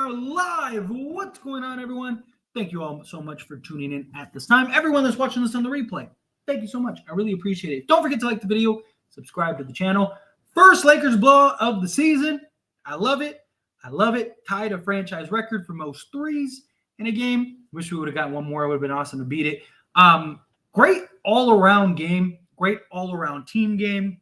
are live. What's going on, everyone? Thank you all so much for tuning in at this time. Everyone that's watching this on the replay, thank you so much. I really appreciate it. Don't forget to like the video, subscribe to the channel. First Lakers blowout of the season. I love it. I love it. Tied a franchise record for most threes in a game. Wish we would have got one more. It would have been awesome to beat it. Great all-around game. Great all-around team game.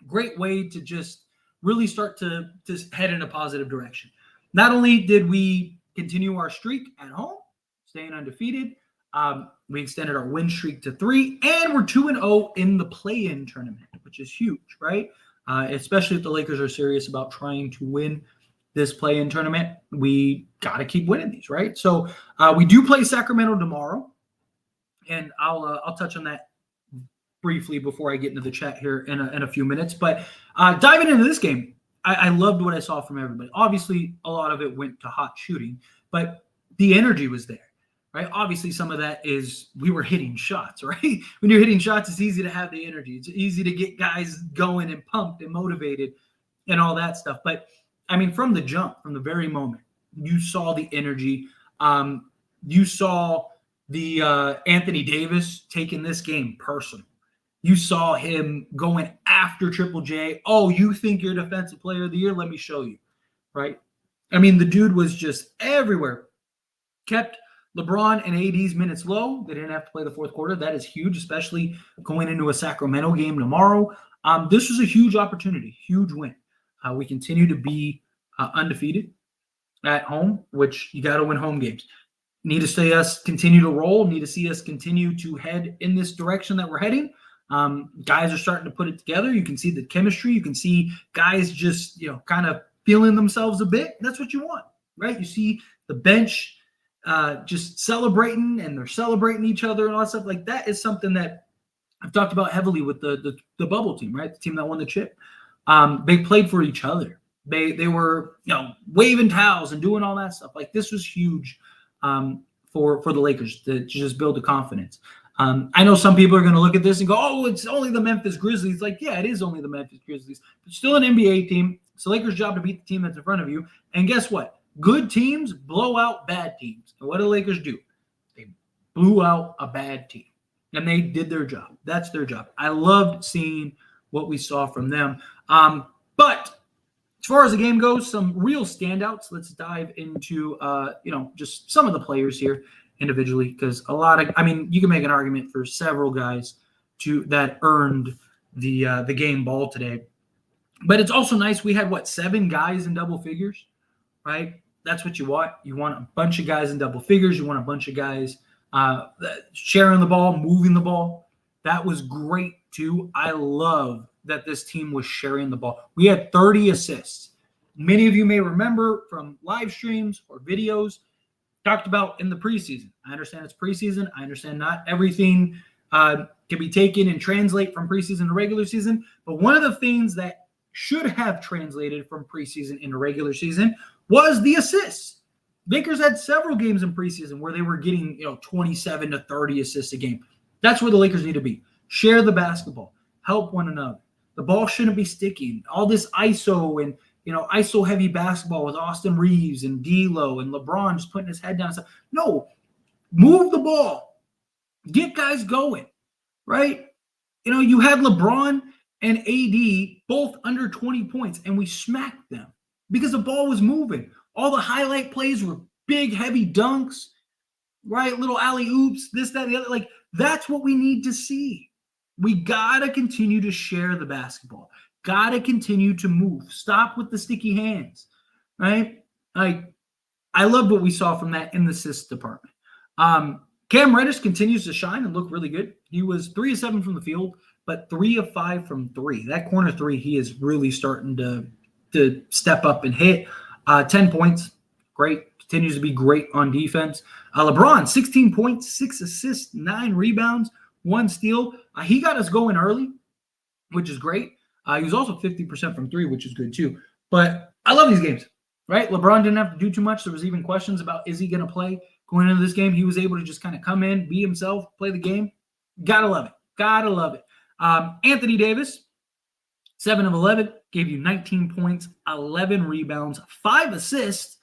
Great way to just really start to head in a positive direction. Not only did we continue our streak at home, staying undefeated, we extended our win streak to 3, and we're 2-0 in the play-in tournament, which is huge, right? Especially if the Lakers are serious about trying to win this play-in tournament. We got to keep winning these, right? So we do play Sacramento tomorrow, and I'll touch on that briefly before I get into the chat here in a few minutes. But diving into this game, I loved what I saw from everybody. Obviously, a lot of it went to hot shooting, but the energy was there, right? Obviously, some of that is we were hitting shots, right? When you're hitting shots, it's easy to have the energy. It's easy to get guys going and pumped and motivated and all that stuff. But, I mean, from the jump, from the very moment, you saw the energy. You saw the Anthony Davis taking this game personal. You saw him going after Triple J. Oh, you think you're Defensive Player of the Year? Let me show you, right? I mean, the dude was just everywhere. Kept LeBron and AD's minutes low. They didn't have to play the fourth quarter. That is huge, especially going into a Sacramento game tomorrow. This was a huge opportunity, huge win. We continue to be undefeated at home, which you got to win home games. Need to see us continue to roll. Need to see us continue to head in this direction that we're heading. Guys are starting to put it together. You can see the chemistry. You can see guys just, kind of feeling themselves a bit. That's what you want, right? You see the bench just celebrating, and they're celebrating each other and all that stuff. Like, that is something that I've talked about heavily with the bubble team, right? The team that won the chip. They played for each other. They were, waving towels and doing all that stuff. Like, this was huge for the Lakers to just build the confidence. I know some people are going to look at this and go, oh, it's only the Memphis Grizzlies. Like, yeah, it is only the Memphis Grizzlies. But still an NBA team. It's the Lakers' job to beat the team that's in front of you. And guess what? Good teams blow out bad teams. And what do the Lakers do? They blew out a bad team. And they did their job. That's their job. I loved seeing what we saw from them. But as far as the game goes, some real standouts. Let's dive into, just some of the players here individually, because you can make an argument for several guys that earned the game ball today. But it's also nice. We had 7 guys in double figures, right? That's what you want. You want a bunch of guys in double figures. You want a bunch of guys sharing the ball, moving the ball. That was great too. I love that this team was sharing the ball. We had 30 assists. Many of you may remember from live streams or videos talked about in the preseason. I understand it's preseason. I understand not everything can be taken and translate from preseason to regular season. But one of the things that should have translated from preseason into regular season was the assists. Lakers had several games in preseason where they were getting 27 to 30 assists a game. That's where the Lakers need to be. Share the basketball. Help one another. The ball shouldn't be sticking. All this ISO and ISO-heavy basketball with Austin Reeves and D'Lo and LeBron just putting his head down. No, move the ball. Get guys going, right? You had LeBron and AD both under 20 points, and we smacked them because the ball was moving. All the highlight plays were big, heavy dunks, right? Little alley-oops, this, that, the other. Like, that's what we need to see. We got to continue to share the basketball. Got to continue to move. Stop with the sticky hands, right? Like, I loved what we saw from that in the assist department. Cam Reddish continues to shine and look really good. He was 3 of 7 from the field, but 3 of 5 from 3. That corner 3, he is really starting to step up and hit. 10 points, great. Continues to be great on defense. LeBron, 16 points, 6 assists, 9 rebounds, 1 steal. He got us going early, which is great. He was also 50% from 3, which is good too. But I love these games, right? LeBron didn't have to do too much. There was even questions about, is he going to play going into this game? He was able to just kind of come in, be himself, play the game. Gotta love it. Gotta love it. Anthony Davis, 7 of 11, gave you 19 points, 11 rebounds, 5 assists.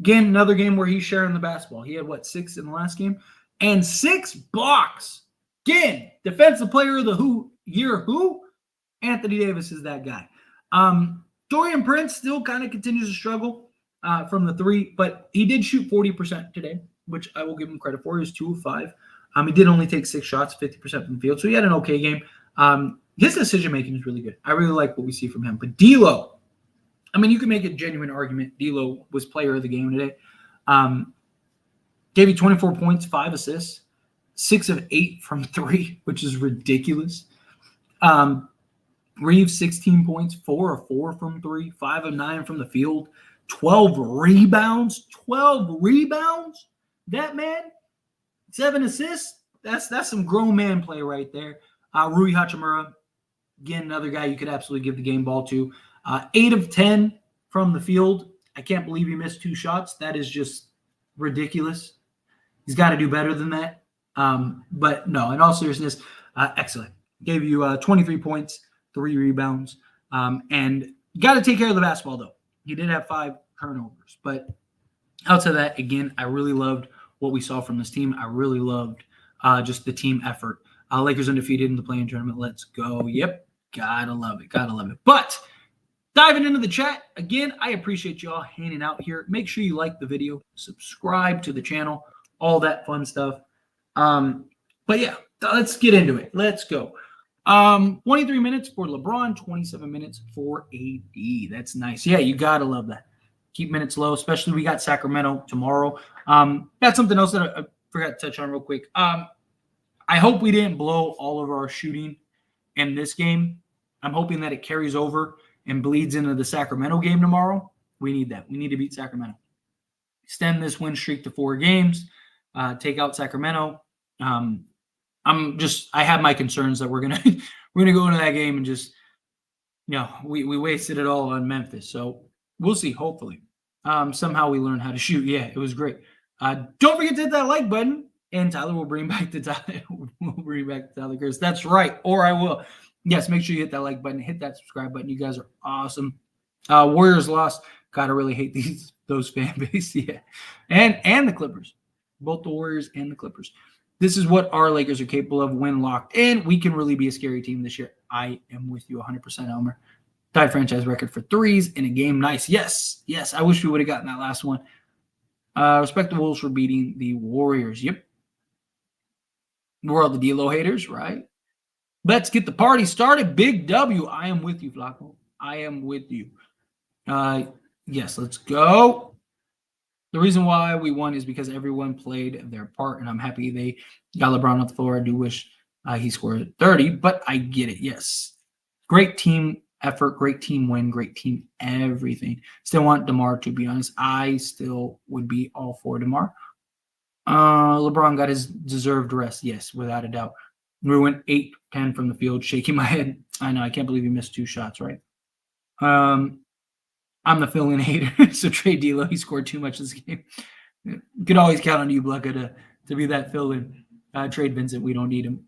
Again, another game where he's sharing the basketball. He had, 6 in the last game? And 6 blocks. Again, defensive player of the year who? Anthony Davis is that guy. Dorian Prince still kind of continues to struggle from the 3, but he did shoot 40% today, which I will give him credit for. He was 2 of 5. He did only take 6 shots, 50% from the field, so he had an okay game. His decision-making is really good. I really like what we see from him. But D'Lo, I mean, you can make a genuine argument D'Lo was player of the game today. Gave you 24 points, 5 assists, 6 of 8 from 3, which is ridiculous. Reeves, 16 points, 4 of 4 from 3, 5 of 9 from the field, 12 rebounds. 12 rebounds? That man, 7 assists? That's some grown man play right there. Rui Hachimura, again, another guy you could absolutely give the game ball to. 8 of 10 from the field. I can't believe he missed 2 shots. That is just ridiculous. He's got to do better than that. But no, in all seriousness, excellent. Gave you 23 points, 3 rebounds. And you got to take care of the basketball, though. He did have 5 turnovers. But outside of that, again, I really loved what we saw from this team. I really loved just the team effort. Lakers undefeated in the play-in tournament. Let's go. Yep. Gotta love it. Gotta love it. But diving into the chat, again, I appreciate you all hanging out here. Make sure you like the video, subscribe to the channel, all that fun stuff. But yeah, let's get into it. Let's go. 23 minutes for LeBron, 27 minutes for AD. That's nice. Yeah, you gotta love that. Keep minutes low, especially we got Sacramento tomorrow. That's something else that I forgot to touch on real quick. I hope we didn't blow all of our shooting in this game. I'm hoping that it carries over and bleeds into the Sacramento game tomorrow. We need that. We need to beat Sacramento. Extend this win streak to 4 games. Take out Sacramento. I have my concerns that we're gonna go into that game and just, we wasted it all on Memphis. So we'll see. Hopefully, somehow we learn how to shoot. Yeah, it was great. Don't forget to hit that like button, and Tyler will bring back the Tyler. We'll bring back the Tyler Curse. That's right, or I will. Yes, make sure you hit that like button, hit that subscribe button. You guys are awesome. Warriors lost. Gotta really hate those fan base. Yeah, and the Clippers, both the Warriors and the Clippers. This is what our Lakers are capable of when locked in. We can really be a scary team this year. I am with you 100%, Elmer. Tied franchise record for threes in a game. Nice. Yes. I wish we would have gotten that last one. Respect the Wolves for beating the Warriors. Yep. We're all the D-Lo haters, right? Let's get the party started. Big W. I am with you, Flacco. I am with you. Yes, let's go. The reason why we won is because everyone played their part, and I'm happy they got LeBron off the floor. I do wish he scored 30, but I get it. Yes. Great team effort, great team win, great team everything. Still want DeMar, to be honest. I still would be all for DeMar. LeBron got his deserved rest. Yes, without a doubt. We went 8-10 from the field, shaking my head. I know. I can't believe he missed 2 shots, right? I'm the fill-in hater, so trade D'Lo. He scored too much this game. You could always count on you, Blucka, to be that fill-in. Trade Vincent. We don't need him.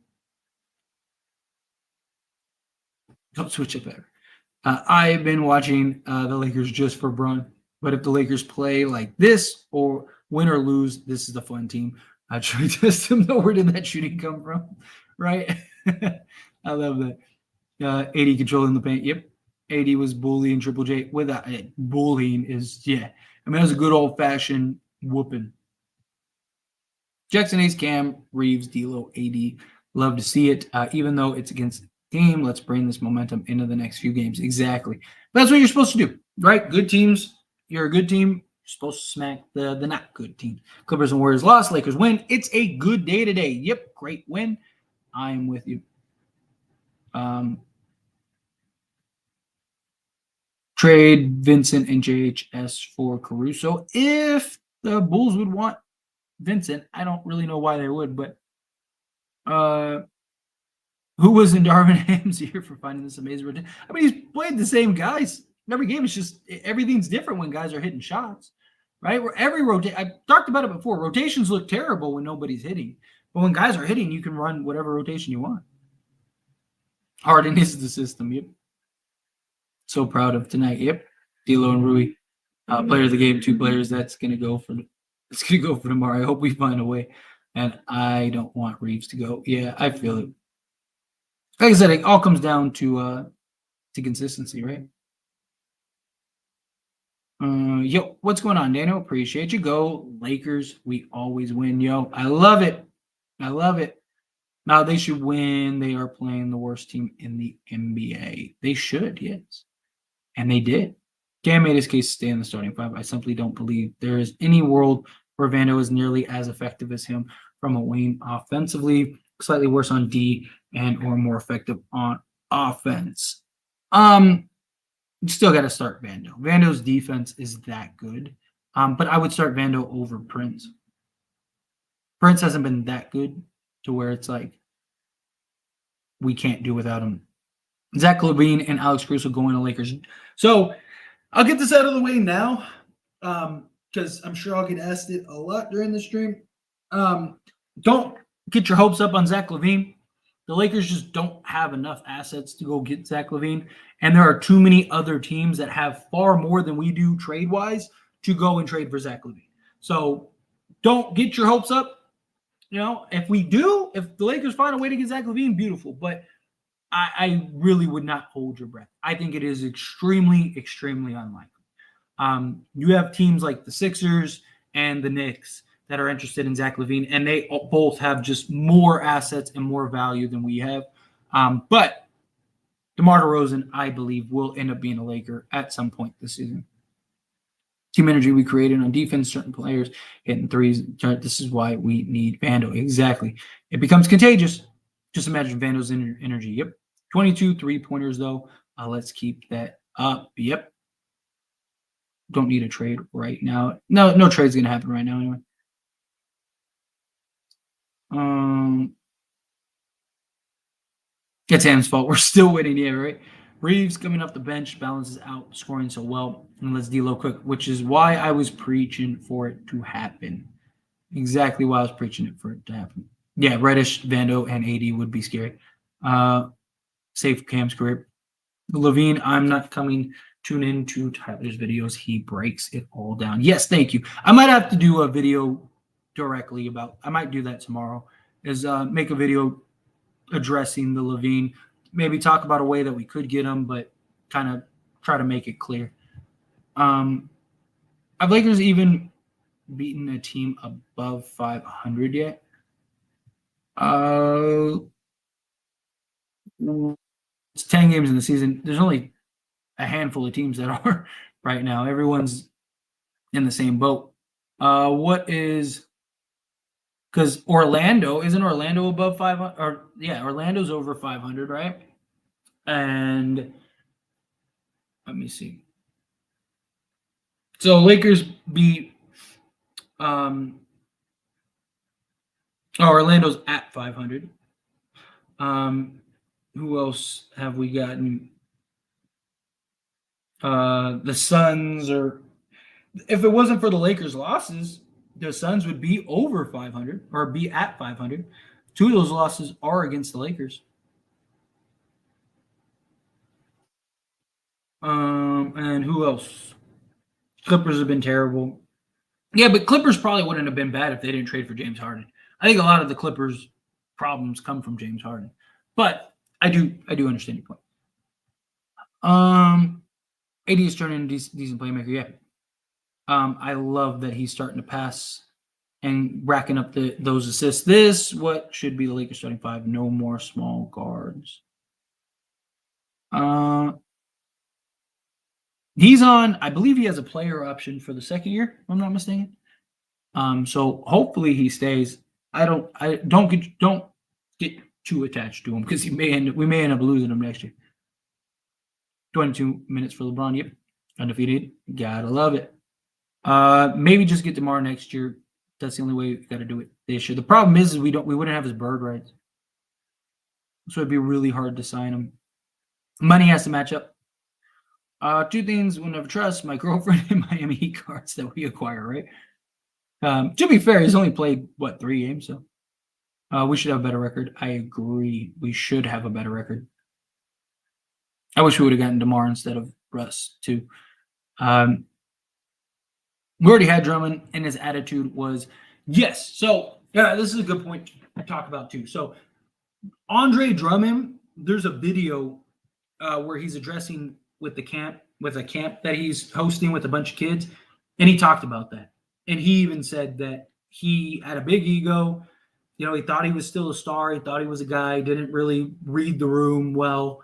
Don't switch it better. I've been watching the Lakers just for Bron, but if the Lakers play like this or win or lose, this is the fun team. I try to test them, though. Where did that shooting come from? Right? I love that. AD controlling the paint. Yep. AD was bullying Triple J. Without it, bullying is, yeah. I mean, it was a good old-fashioned whooping. Jackson Ace, Cam, Reeves, D'Lo, AD. Love to see it. Even though it's against the team, let's bring this momentum into the next few games. Exactly. That's what you're supposed to do, right? Good teams. You're a good team. You're supposed to smack the not good teams. Clippers and Warriors lost. Lakers win. It's a good day today. Yep, great win. I am with you. Trade Vincent and JHS for Caruso. If the Bulls would want Vincent, I don't really know why they would, but who was in Darvin Ham's ear for finding this amazing rotation? I mean, he's played the same guys every game. It's just everything's different when guys are hitting shots, right? Where every rotation, I talked about it before. Rotations look terrible when nobody's hitting, but when guys are hitting, you can run whatever rotation you want. Harden is the system. Yep. So proud of tonight. Yep. D'Lo and Rui. Player of the game, 2 players. That's gonna go for tomorrow. I hope we find a way. And I don't want Reeves to go. Yeah, I feel it. Like I said, it all comes down to consistency, right? Yo, what's going on, Dano? Appreciate you. Go Lakers. We always win, yo. I love it. I love it. Now they should win. They are playing the worst team in the NBA. They should, yes. And they did. Cam made his case to stay in the starting five. I simply don't believe there is any world where Vando is nearly as effective as him from a wing offensively, slightly worse on D and or more effective on offense. You still got to start Vando. Vando's defense is that good. But I would start Vando over Prince. Prince hasn't been that good to where it's like we can't do without him. Zach LaVine and Alex Caruso going to Lakers. So I'll get this out of the way now, because I'm sure I'll get asked it a lot during the stream. Don't get your hopes up on Zach LaVine. The Lakers just don't have enough assets to go get Zach LaVine, and there are too many other teams that have far more than we do trade-wise to go and trade for Zach LaVine. So don't get your hopes up. You know, if the Lakers find a way to get Zach LaVine, beautiful. But I really would not hold your breath. I think it is extremely, extremely unlikely. You have teams like the Sixers and the Knicks that are interested in Zach LaVine, and they both have just more assets and more value than we have. But DeMar DeRozan, I believe, will end up being a Laker at some point this season. Team energy we created on defense, certain players hitting threes. This is why we need Vando. Exactly. It becomes contagious. Just imagine Vando's energy. Yep. 22 3-pointers, though. Let's keep that up. Yep. Don't need a trade right now. No trade's going to happen right now anyway. It's Ham's fault. We're still waiting. Yeah, right? Reeves coming off the bench balances out scoring so well. And let's D-Lo quick, which is why I was preaching for it to happen. Exactly why I was preaching for it to happen. Yeah, Reddish, Vando, and AD would be scary. Save Cam's career. LaVine, I'm not coming. Tune in to Tyler's videos. He breaks it all down. Yes, thank you. I might have to do a video directly about. I might do that tomorrow. Is make a video addressing the LaVine. Maybe talk about a way that we could get him, but kind of try to make it clear. Have Lakers even beaten a team above 500 yet? It's 10 games in the season. There's only a handful of teams that are right now. Everyone's in the same boat. What is because isn't Orlando above 500? Or yeah, Orlando's over 500, right? And let me see. So Lakers beat Orlando's at 500. Who else have we gotten? The Suns if it wasn't for the Lakers' losses, the Suns would be over 500 or be at 500. 2 of those losses are against the Lakers. And who else? Clippers have been terrible. Yeah, but Clippers probably wouldn't have been bad if they didn't trade for James Harden. I think a lot of the Clippers' problems come from James Harden. But I do understand your point. AD is turning into a decent playmaker, yeah. I love that he's starting to pass and racking up those assists. What should be the Lakers starting five? No more small guards. He's on, I believe he has a player option for the second year, if I'm not mistaken. So hopefully he stays. Don't get too attached to him because we may end up losing him next year. 22 minutes for LeBron. Yep. Undefeated. Gotta love it. Maybe just get DeMar next year. That's the only way we gotta do it this year. The problem is we wouldn't have his bird rights. So it'd be really hard to sign him. Money has to match up. 2 things we'll never trust: my girlfriend and Miami Heat cards that we acquire, right? To be fair, he's only played 3 games, so we should have a better record. I agree. We should have a better record. I wish we would have gotten DeMar instead of Russ too. We already had Drummond, and his attitude was yes. So, yeah, this is a good point to talk about, too. So, Andre Drummond, there's a video where he's addressing with a camp that he's hosting with a bunch of kids, and he talked about that. And he even said that he had a big ego. You know, he thought he was still a star. He thought he was a guy. Didn't really read the room well.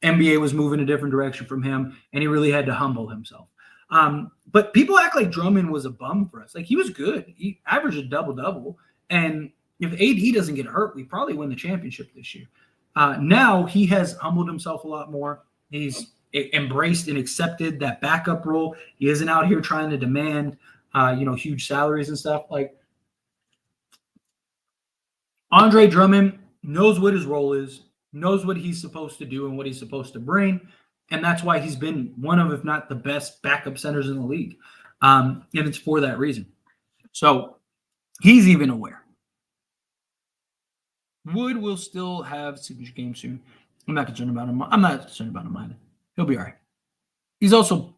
NBA was moving a different direction from him, and he really had to humble himself. But people act like Drummond was a bum for us. Like, he was good. He averaged a double-double. And if AD doesn't get hurt, we probably win the championship this year. Now he has humbled himself a lot more. He's embraced and accepted that backup role. He isn't out here trying to demand, huge salaries and stuff. Like, Andre Drummond knows what his role is, knows what he's supposed to do and what he's supposed to bring. And that's why he's been one of, if not the best backup centers in the league. And it's for that reason. So he's even aware. Wood will still have signature game soon. I'm not concerned about him. I'm not concerned about him either. He'll be all right. He's also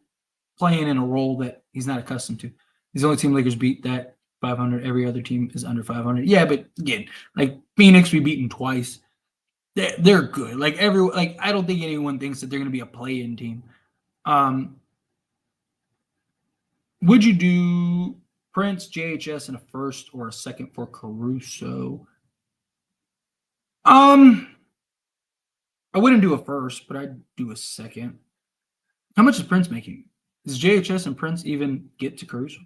playing in a role that he's not accustomed to. He's the only team Lakers beat that 500. Every other team is under 500. Yeah, but again, like Phoenix, we beat them twice. They're good. I don't think anyone thinks that they're going to be a play-in team. Would you do Prince, JHS, and a first or a second for Caruso? I wouldn't do a first, but I'd do a second. How much is Prince making? Does JHS and Prince even get to Caruso?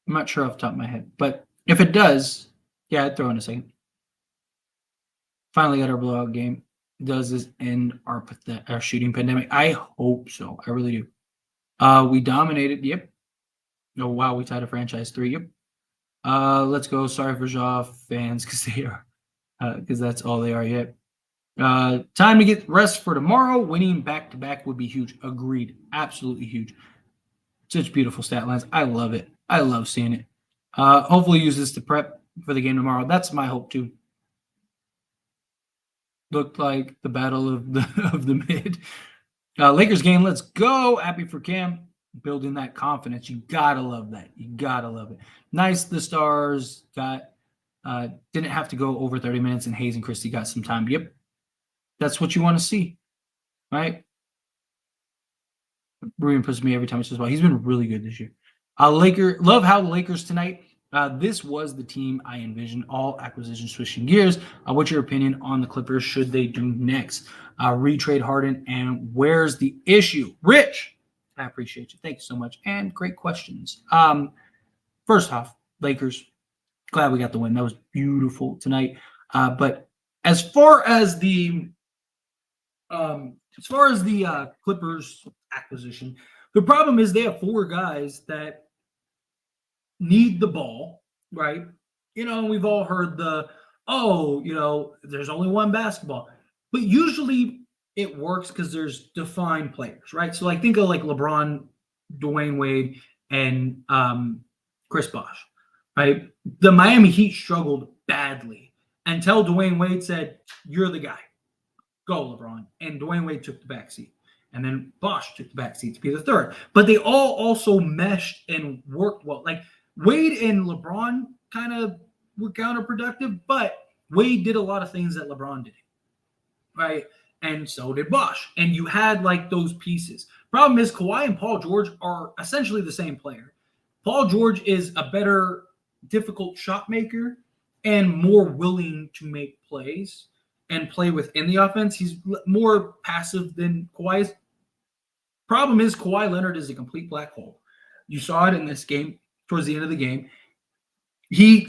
I'm not sure off the top of my head, but if it does, yeah, I'd throw in a second. Finally got our blowout game. Does this end our shooting pandemic? I hope so. I really do. We dominated. Yep. Oh, wow. We tied a franchise 3. Yep. Let's go. Sorry for Ja fans because they are. Because that's all they are yet. Time to get rest for tomorrow. Winning back-to-back would be huge. Agreed. Absolutely huge. Such beautiful stat lines. I love it. I love seeing it. Hopefully use this to prep for the game tomorrow. That's my hope too. Looked like the battle of the mid. Lakers game. Let's go. Happy for Cam. Building that confidence. You gotta love that. You gotta love it. Nice. The Stars got didn't have to go over 30 minutes, and Hayes and Christie got some time. Yep. That's what you want to see, right? Ruben puts me every time he says, well, he's been really good this year. Love how the Lakers tonight. This was the team I envisioned. All acquisitions switching gears. What's your opinion on the Clippers? Should they do next? Retrade Harden, and where's the issue? Rich, I appreciate you. Thank you so much. And great questions. First off, Lakers, glad we got the win. That was beautiful tonight. But as far as the Clippers acquisition, the problem is they have 4 guys that need the ball, right? We've all heard there's only one basketball. But usually it works because there's defined players, right? So think of LeBron, Dwayne Wade, and Chris Bosh, right? The Miami Heat struggled badly until Dwayne Wade said, "You're the guy. Go, LeBron." And Dwayne Wade took the backseat. And then Bosh took the backseat to be the third. But they all also meshed and worked well. Wade and LeBron kind of were counterproductive, but Wade did a lot of things that LeBron did, right? And so did Bosh. And you had those pieces. Problem is Kawhi and Paul George are essentially the same player. Paul George is a better difficult shot maker and more willing to make plays and play within the offense. He's more passive than Kawhi is. Problem is Kawhi Leonard is a complete black hole. You saw it in this game. Towards the end of the game,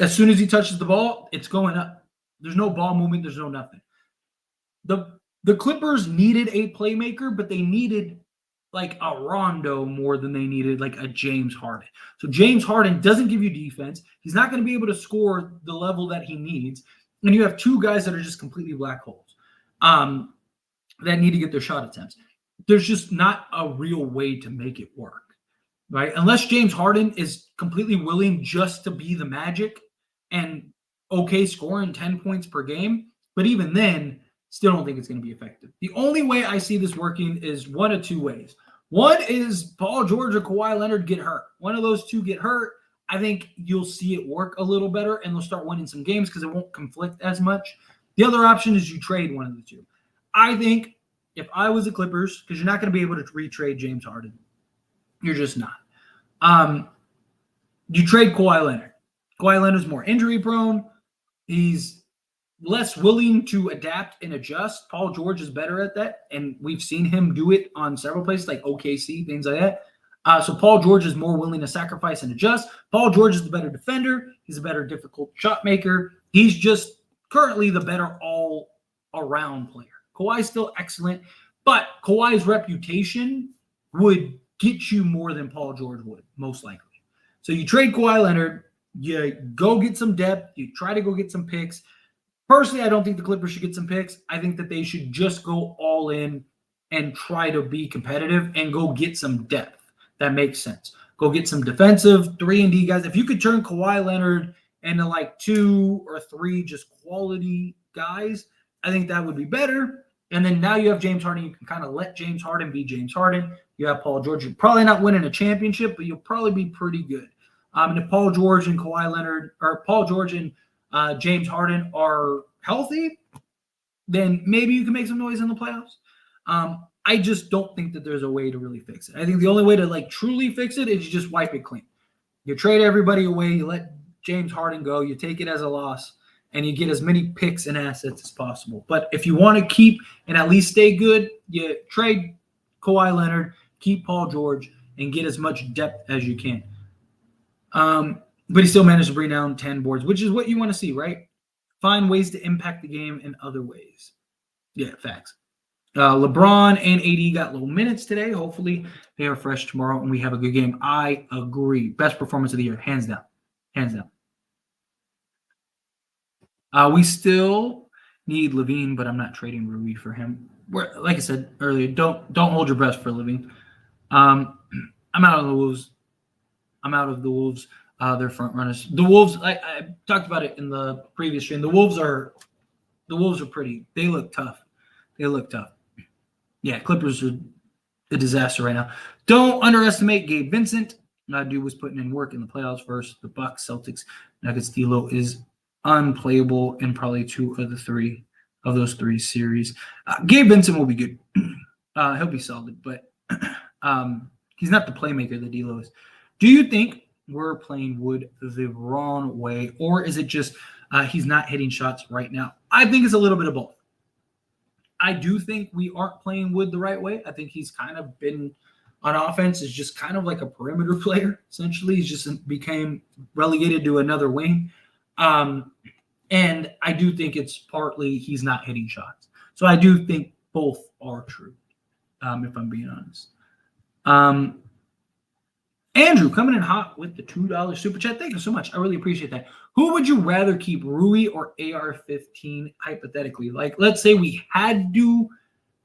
as soon as he touches the ball, it's going up. There's no ball movement. There's no nothing. The Clippers needed a playmaker, but they needed a Rondo more than they needed a James Harden. So James Harden doesn't give you defense. He's not going to be able to score the level that he needs. And you have 2 guys that are just completely black holes that need to get their shot attempts. There's just not a real way to make it work. Right? Unless James Harden is completely willing just to be the Magic and scoring 10 points per game. But even then, still don't think it's going to be effective. The only way I see this working is one of 2 ways. One is Paul George or Kawhi Leonard get hurt. One of those two get hurt. I think you'll see it work a little better, and they'll start winning some games because it won't conflict as much. The other option is you trade one of the two. I think if I was the Clippers, because you're not going to be able to retrade James Harden. You're just not. You trade Kawhi Leonard. Kawhi Leonard's more injury prone. He's less willing to adapt and adjust. Paul George is better at that, and we've seen him do it on several places like OKC, things like that. So Paul George is more willing to sacrifice and adjust. Paul George is the better defender. He's a better difficult shot maker. He's just currently the better all-around player. Kawhi's still excellent, but Kawhi's reputation would get you more than Paul George would, most likely. So you trade Kawhi Leonard, you go get some depth, you try to go get some picks. Personally, I don't think the Clippers should get some picks. I think that they should just go all in and try to be competitive and go get some depth. That makes sense. Go get some defensive 3-and-D guys. If you could turn Kawhi Leonard into like 2 or 3 just quality guys, I think that would be better. And then now you have James Harden. You can kind of let James Harden be James Harden. You have Paul George. You're probably not winning a championship, but you'll probably be pretty good. And if Paul George and Kawhi Leonard, or Paul George and James Harden are healthy, then maybe you can make some noise in the playoffs. I just don't think that there's a way to really fix it. I think the only way to like truly fix it is you just wipe it clean. You trade everybody away. You let James Harden go. You take it as a loss, and you get as many picks and assets as possible. But if you want to keep and at least stay good, you trade Kawhi Leonard, keep Paul George, and get as much depth as you can. But he still managed to bring down 10 boards, which is what you want to see, right? Find ways to impact the game in other ways. Yeah, facts. LeBron and AD got low minutes today. Hopefully they are fresh tomorrow and we have a good game. I agree. Best performance of the year, hands down. Hands down. We still need Levine, but I'm not trading Rui for him. Like I said earlier, don't hold your breath for Levine. I'm out of the Wolves. They're front runners. The Wolves, I talked about it in the previous stream. The Wolves are pretty. They look tough. Yeah, Clippers are a disaster right now. Don't underestimate Gabe Vincent. That dude was putting in work in the playoffs versus the Bucks, Celtics, Nuggets. D'Lo is unplayable in probably 2 of those 3 series. Gabe Vincent will be good. He'll be solid, but he's not the playmaker that D'Lo is. Do you think we're playing Wood the wrong way, or is it just he's not hitting shots right now? I think it's a little bit of both. I do think we aren't playing Wood the right way. I think he's kind of been on offense is just kind of like a perimeter player, essentially. He's just became relegated to another wing. And I do think it's partly he's not hitting shots. So I do think both are true, if I'm being honest. Andrew coming in hot with the $2 super chat. Thank you so much. I really appreciate that. Who would you rather keep, Rui or AR-15, hypothetically? Like, let's say we had to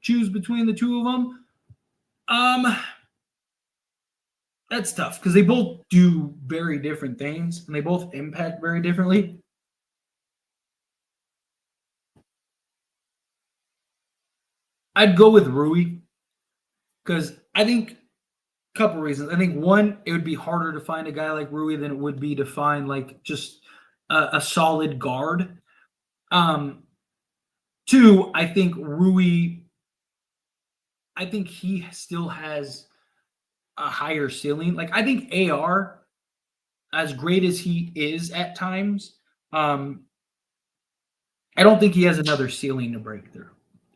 choose between the two of them. That's tough because they both do very different things and they both impact very differently. I'd go with Rui because I think couple reasons. I think one, it would be harder to find a guy like Rui than it would be to find like just a solid guard. 2, I think Rui, I think he still has a higher ceiling. Like I think AR, as great as he is at times, I don't think he has another ceiling to break through.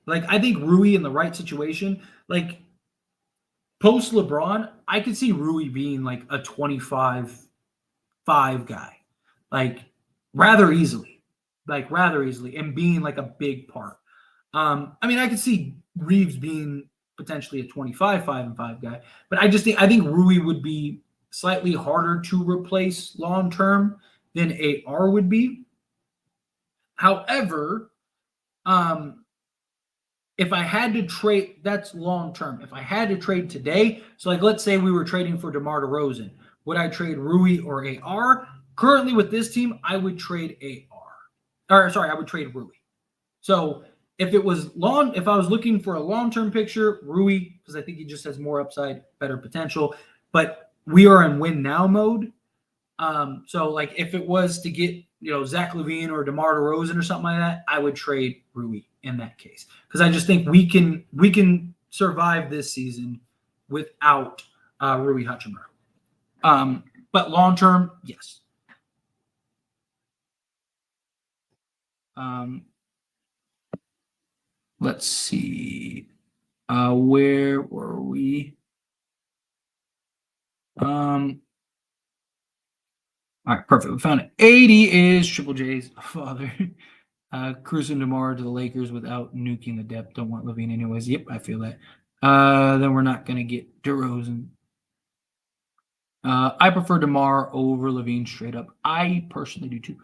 Like I think Rui in the right situation, like post LeBron, I could see Rui being like a 25-5 guy, like rather easily, and being like a big part. I mean, I could see Reeves being potentially a 25-5 guy, but I think Rui would be slightly harder to replace long term than AR would be. However, if I had to trade, that's long term. If I had to trade today, so like let's say we were trading for DeMar DeRozan, would I trade Rui or AR? Currently with this team, I would trade AR. I would trade Rui. So If it was long, if I was looking for a long-term picture, Rui, because I think he just has more upside, better potential. But we are in win now mode. So like if it was to get, Zach LaVine or DeMar DeRozan or something like that, I would trade Rui in that case. Because I just think we can survive this season without Rui Hachimura. But long term, yes. Let's see. Where were we? All right, perfect. We found it. 80 is Triple J's father. Cruz and DeMar to the Lakers without nuking the depth. Don't want LaVine anyways. Yep, I feel that. Then we're not going to get DeRozan. I prefer DeMar over LaVine straight up. I personally do too.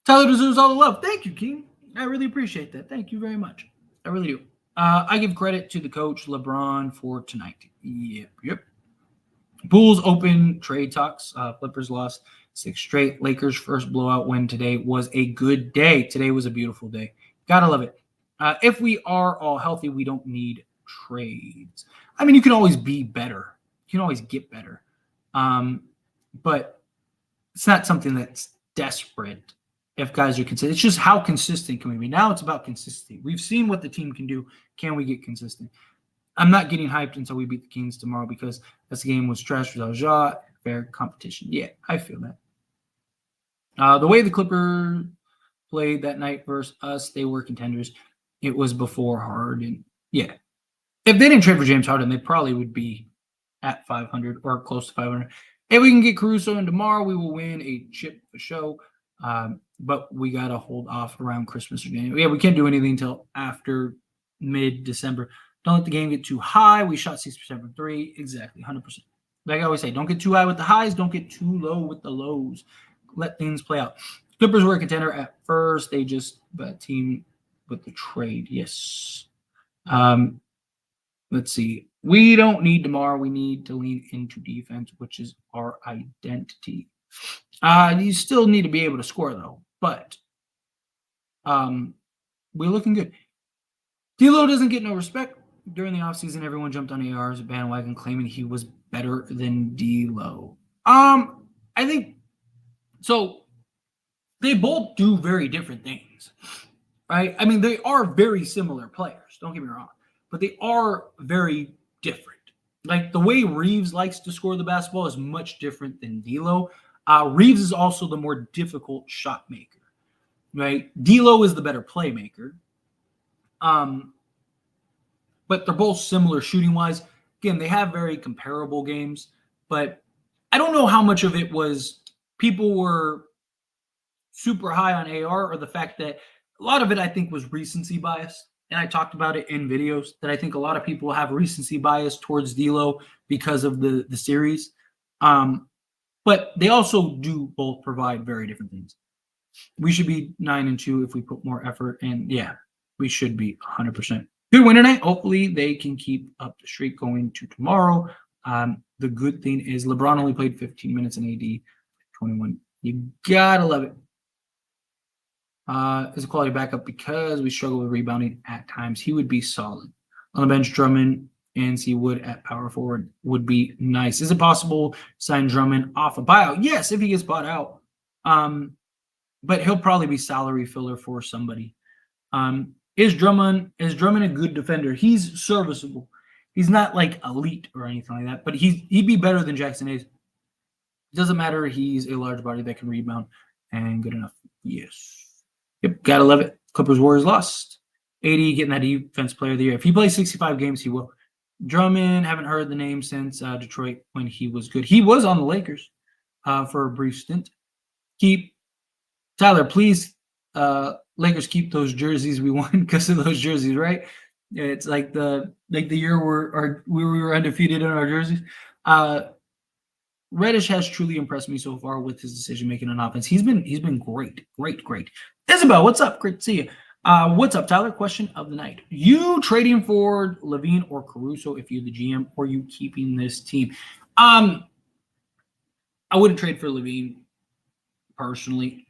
Tyler deserves all the love. Thank you, King. I really appreciate that. Thank you very much. I really do. I give credit to the coach, LeBron, for tonight. Yep. Bulls open trade talks. Clippers lost 6 straight. Lakers' first blowout win today was a good day. Today was a beautiful day. Gotta love it. If we are all healthy, we don't need trades. I mean, you can always be better. You can always get better. But it's not something that's desperate if guys are consistent. It's just how consistent can we be? Now it's about consistency. We've seen what the team can do. Can we get consistent? I'm not getting hyped until we beat the Kings tomorrow because this game was trash without Ja. Fair competition. Yeah, I feel that. The way the Clippers played that night versus us, they were contenders. It was before Harden. Yeah. If they didn't trade for James Harden, they probably would be at 500 or close to 500. If we can get Caruso and DeMar, we will win a chip for show. But we got to hold off around Christmas or January. Yeah, we can't do anything until after mid-December. Don't let the game get too high. We shot 6% from 3. Exactly, 100%. Like I always say, don't get too high with the highs. Don't get too low with the lows. Let things play out. Clippers were a contender at first. They just team with the trade. Yes. Let's see. We don't need DeMar. We need to lean into defense, which is our identity. You still need to be able to score, though. But we're looking good. D'Lo doesn't get no respect. During the offseason, everyone jumped on AR's bandwagon claiming he was better than D'Lo. I think so. They both do very different things, right? I mean, they are very similar players. Don't get me wrong, but they are very different. Like the way Reeves likes to score the basketball is much different than D'Lo. Reeves is also the more difficult shot maker, right? D'Lo is the better playmaker. But they're both similar shooting-wise. Again, they have very comparable games, but I don't know how much of it was people were super high on AR or the fact that a lot of it, I think, was recency bias. And I talked about it in videos that I think a lot of people have recency bias towards D'Lo because of the series. But they also do both provide very different things. We should be 9-2 if we put more effort. And yeah, we should be 100%. Good win tonight. Hopefully they can keep up the streak going to tomorrow. The good thing is LeBron only played 15 minutes and AD 21. You gotta love it. As a quality backup because we struggle with rebounding at times. He would be solid. On the bench, Drummond and C. Wood at power forward would be nice. Is it possible to sign Drummond off a buyout? Yes, if he gets bought out. But he'll probably be salary filler for somebody. Is Drummond a good defender? He's serviceable. He's not like elite or anything like that, but he'd be better than Jackson Hayes. Doesn't matter. He's a large body that can rebound and good enough. Yes. Yep. Gotta love it. Clippers Warriors lost. 80 getting that defense player of the year. If he plays 65 games, he will. Drummond, haven't heard the name since Detroit when he was good. He was on the Lakers for a brief stint. Tyler, please, Lakers keep those jerseys we won because of those jerseys, right? It's like the year we were undefeated in our jerseys. Reddish has truly impressed me so far with his decision making on offense. He's been great. Isabel, what's up? Great to see you. What's up, Tyler? Question of the night: you trading for LaVine or Caruso if you're the GM, or you keeping this team? I wouldn't trade for LaVine personally.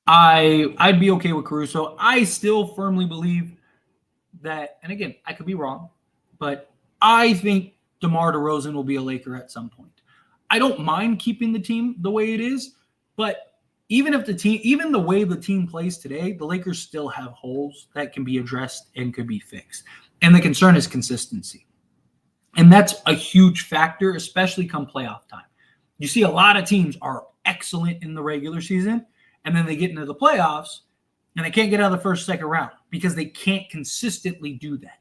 I'd be okay with Caruso. I still firmly believe that, and again, I could be wrong, but I think DeMar DeRozan will be a Laker at some point. I don't mind keeping the team the way it is, but even the way the team plays today, the Lakers still have holes that can be addressed and could be fixed. And the concern is consistency. And that's a huge factor, especially come playoff time. You see a lot of teams are excellent in the regular season, and then they get into the playoffs, and they can't get out of the first, second round because they can't consistently do that.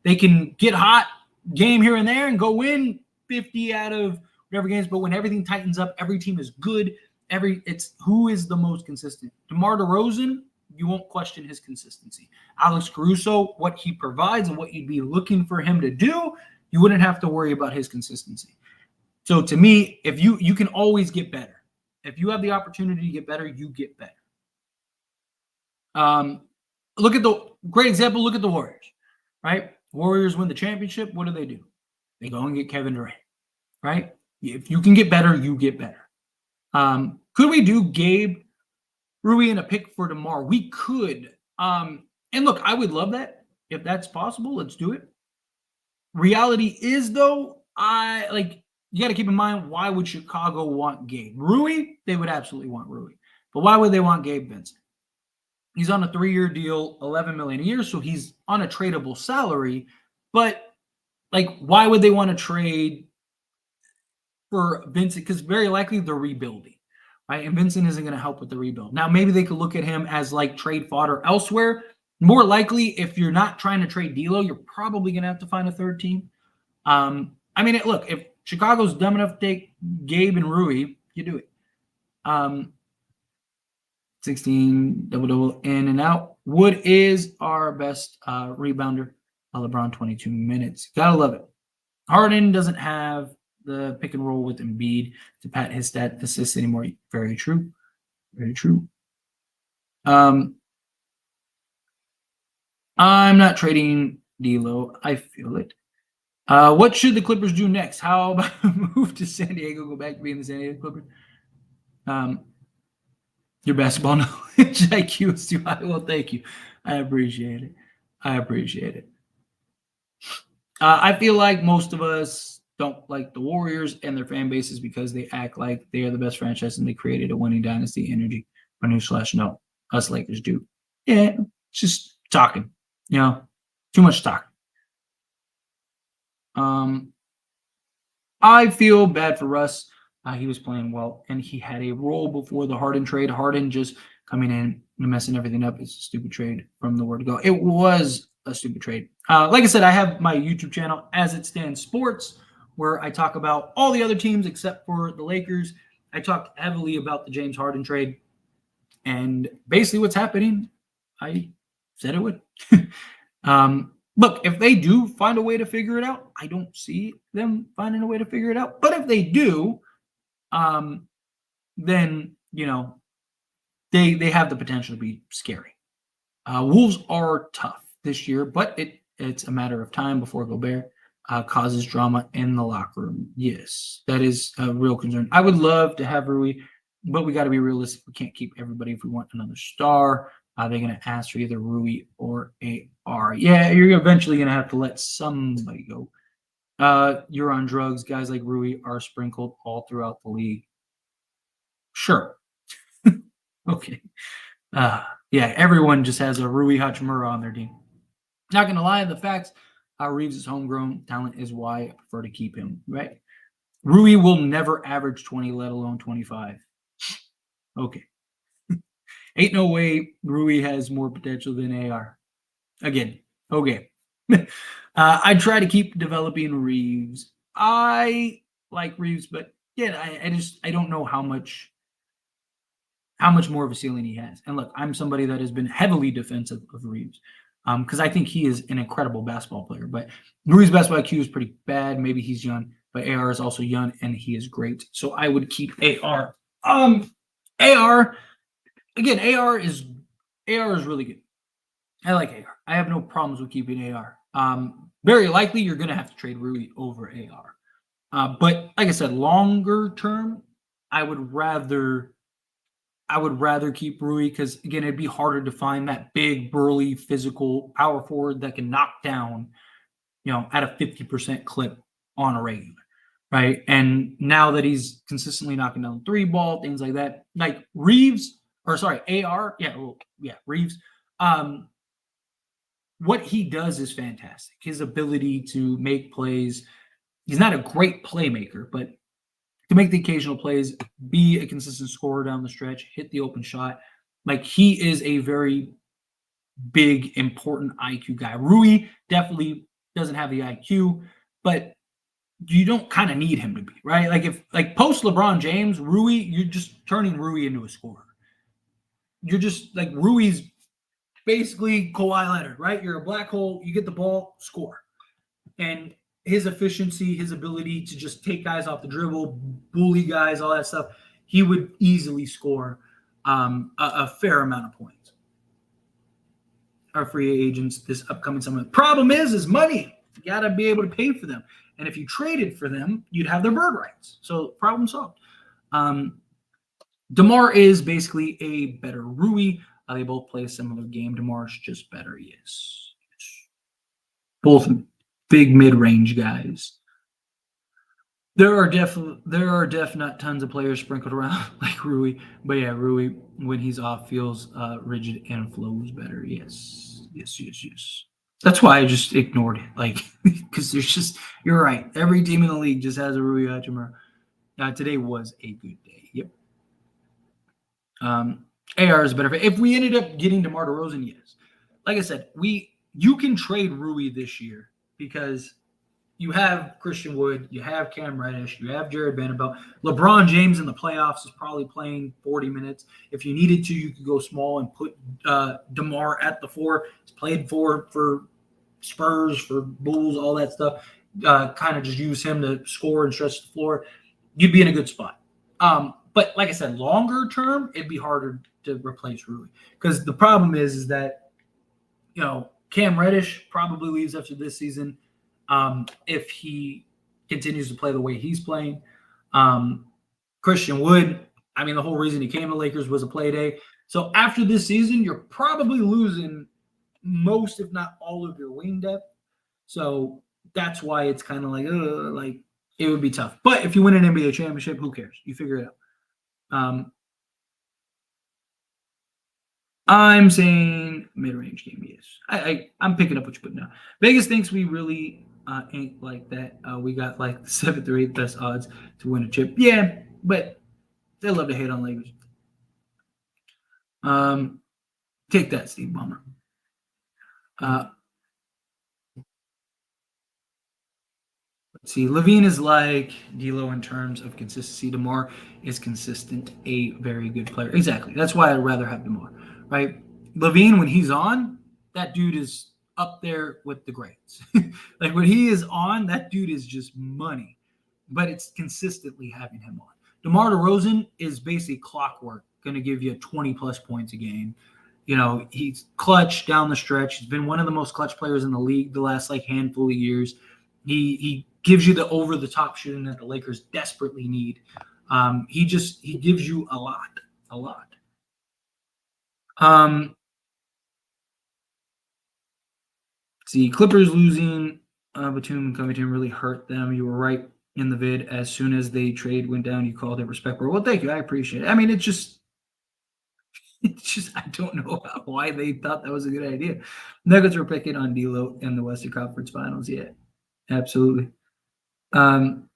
They can get hot game here and there and go win 50 out of whatever games, but when everything tightens up, every team is good. It's who is the most consistent. DeMar DeRozan, you won't question his consistency. Alex Caruso, what he provides and what you'd be looking for him to do, you wouldn't have to worry about his consistency. So to me, if you can always get better. If you have the opportunity to get better, you get better. Look at the great example. Look at the Warriors, right? Warriors win the championship. What do? They go and get Kevin Durant, right? If you can get better, you get better. Could we do Gabe, Rui, and a pick for DeMar? We could. And look, I would love that. If that's possible, let's do it. Reality is, though, you got to keep in mind, why would Chicago want Gabe? Rui, they would absolutely want Rui. But why would they want Gabe Vincent? He's on a 3-year deal, $11 million a year, so he's on a tradable salary. But why would they want to trade for Vincent? Because very likely they're rebuilding, right? And Vincent isn't going to help with the rebuild. Now, maybe they could look at him as trade fodder elsewhere. More likely, if you're not trying to trade D'Lo, you're probably going to have to find a third team. Look, if Chicago's dumb enough to take Gabe and Rui, you do it. 16 double in and out. Wood is our best rebounder. LeBron 22 minutes. Gotta love it. Harden doesn't have the pick and roll with Embiid to pat his stat assists anymore. Very true. Very true. I'm not trading D'Lo. I feel it. What should the Clippers do next? How about move to San Diego, go back to being the San Diego Clippers? Your basketball knowledge IQ is too high. Well, thank you. I appreciate it. I feel like most of us don't like the Warriors and their fan bases because they act like they are the best franchise and they created a winning dynasty energy. Or newsflash, no. Us Lakers do. Yeah, just talking. Too much talking. I feel bad for Russ. He was playing well, and he had a role before the Harden trade. Harden just coming in and messing everything up. It's a stupid trade from the word go. It was a stupid trade. Like I said, I have my YouTube channel, As It Stands Sports, where I talk about all the other teams except for the Lakers. I talked heavily about the James Harden trade, and basically what's happening, I said it would. Look, if they do find a way to figure it out, I don't see them finding a way to figure it out. But if they do, then, they have the potential to be scary. Wolves are tough this year, but it's a matter of time before Gobert causes drama in the locker room. Yes, that is a real concern. I would love to have Rui, but we got to be realistic. We can't keep everybody if we want another star. They're going to ask for either Rui or AR. Yeah, you're eventually going to have to let somebody go. You're on drugs. Guys like Rui are sprinkled all throughout the league. Sure. Okay. Everyone just has a Rui Hachimura on their team. Not going to lie, the facts, Reeves is homegrown. Talent is why I prefer to keep him, right? Rui will never average 20, let alone 25. Okay. Ain't no way Rui has more potential than AR. Again, okay. I try to keep developing Reeves. I like Reeves, but I don't know how much more of a ceiling he has. And look, I'm somebody that has been heavily defensive of Reeves because I think he is an incredible basketball player. But Rui's basketball IQ is pretty bad. Maybe he's young, but AR is also young and he is great. So I would keep AR. AR. Again, AR is really good. I like AR. I have no problems with keeping AR. Very likely you're going to have to trade Rui over AR. But like I said, longer term, I would rather I would rather keep Rui because, again, it'd be harder to find that big, burly, physical power forward that can knock down, at a 50% clip on a regular, right? And now that he's consistently knocking down the three ball, things like that, like Reeves, or sorry, AR, Reeves. What he does is fantastic. His ability to make plays. He's not a great playmaker, but to make the occasional plays, be a consistent scorer down the stretch, hit the open shot. Like, he is a very big, important IQ guy. Rui definitely doesn't have the IQ, but you don't kind of need him to be, right? Like post LeBron James, Rui, you're just turning Rui into a scorer. You're just like Rui's basically Kawhi Leonard, right? You're a black hole, you get the ball, score. And his efficiency, his ability to just take guys off the dribble, bully guys, all that stuff, he would easily score a fair amount of points. Our free agents this upcoming summer. The problem is money. You got to be able to pay for them. And if you traded for them, you'd have their bird rights. So problem solved. DeMar is basically a better Rui. They both play a similar game. DeMar's just better, yes. Both big mid-range guys. There are definite tons of players sprinkled around like Rui, but yeah, Rui when he's off feels rigid and flows better. Yes. That's why I just ignored it, because you're right. Every team in the league just has a Rui Hachimura. Today was a good day. Yep. AR is better. If we ended up getting DeMar DeRozan, yes. Like I said, you can trade Rui this year because you have Christian Wood, you have Cam Reddish, you have Jared Vanderbilt. LeBron James in the playoffs is probably playing 40 minutes. If you needed to, you could go small and put DeMar at the 4. He's played for Spurs, for Bulls, all that stuff. Kind of just use him to score and stretch the floor. You'd be in a good spot. But like I said, longer term, it'd be harder to replace Rui. Because the problem is that, Cam Reddish probably leaves after this season. If he continues to play the way he's playing. Christian Wood, the whole reason he came to Lakers was a play day. So after this season, you're probably losing most, if not all, of your wing depth. So that's why it's kind of like it would be tough. But if you win an NBA championship, who cares? You figure it out. I'm saying mid-range game, yes. I'm picking up what you're putting down. Vegas thinks we really ain't like that. We got like the 7th or 8th best odds to win a chip. Yeah, but they love to hate on Lakers. Take that, Steve Ballmer. Let's see. LaVine is like D'Lo in terms of consistency. DeMar is consistent, a very good player. Exactly. That's why I'd rather have DeMar, right? LaVine, when he's on, that dude is up there with the greats. Like when he is on, that dude is just money. But it's consistently having him on. DeMar DeRozan is basically clockwork, going to give you 20-plus points a game. He's clutch down the stretch. He's been one of the most clutch players in the league the last handful of years. He gives you the over-the-top shooting that the Lakers desperately need. He gives you a lot. See, Clippers losing Batum and Covington really hurt them. You were right in the vid. As soon as they trade went down, you called it respectful. Well, thank you. I appreciate it. It's just I don't know why they thought that was a good idea. Nuggets were picking on D'Lo in the Western Conference Finals. Yeah, absolutely. Fighting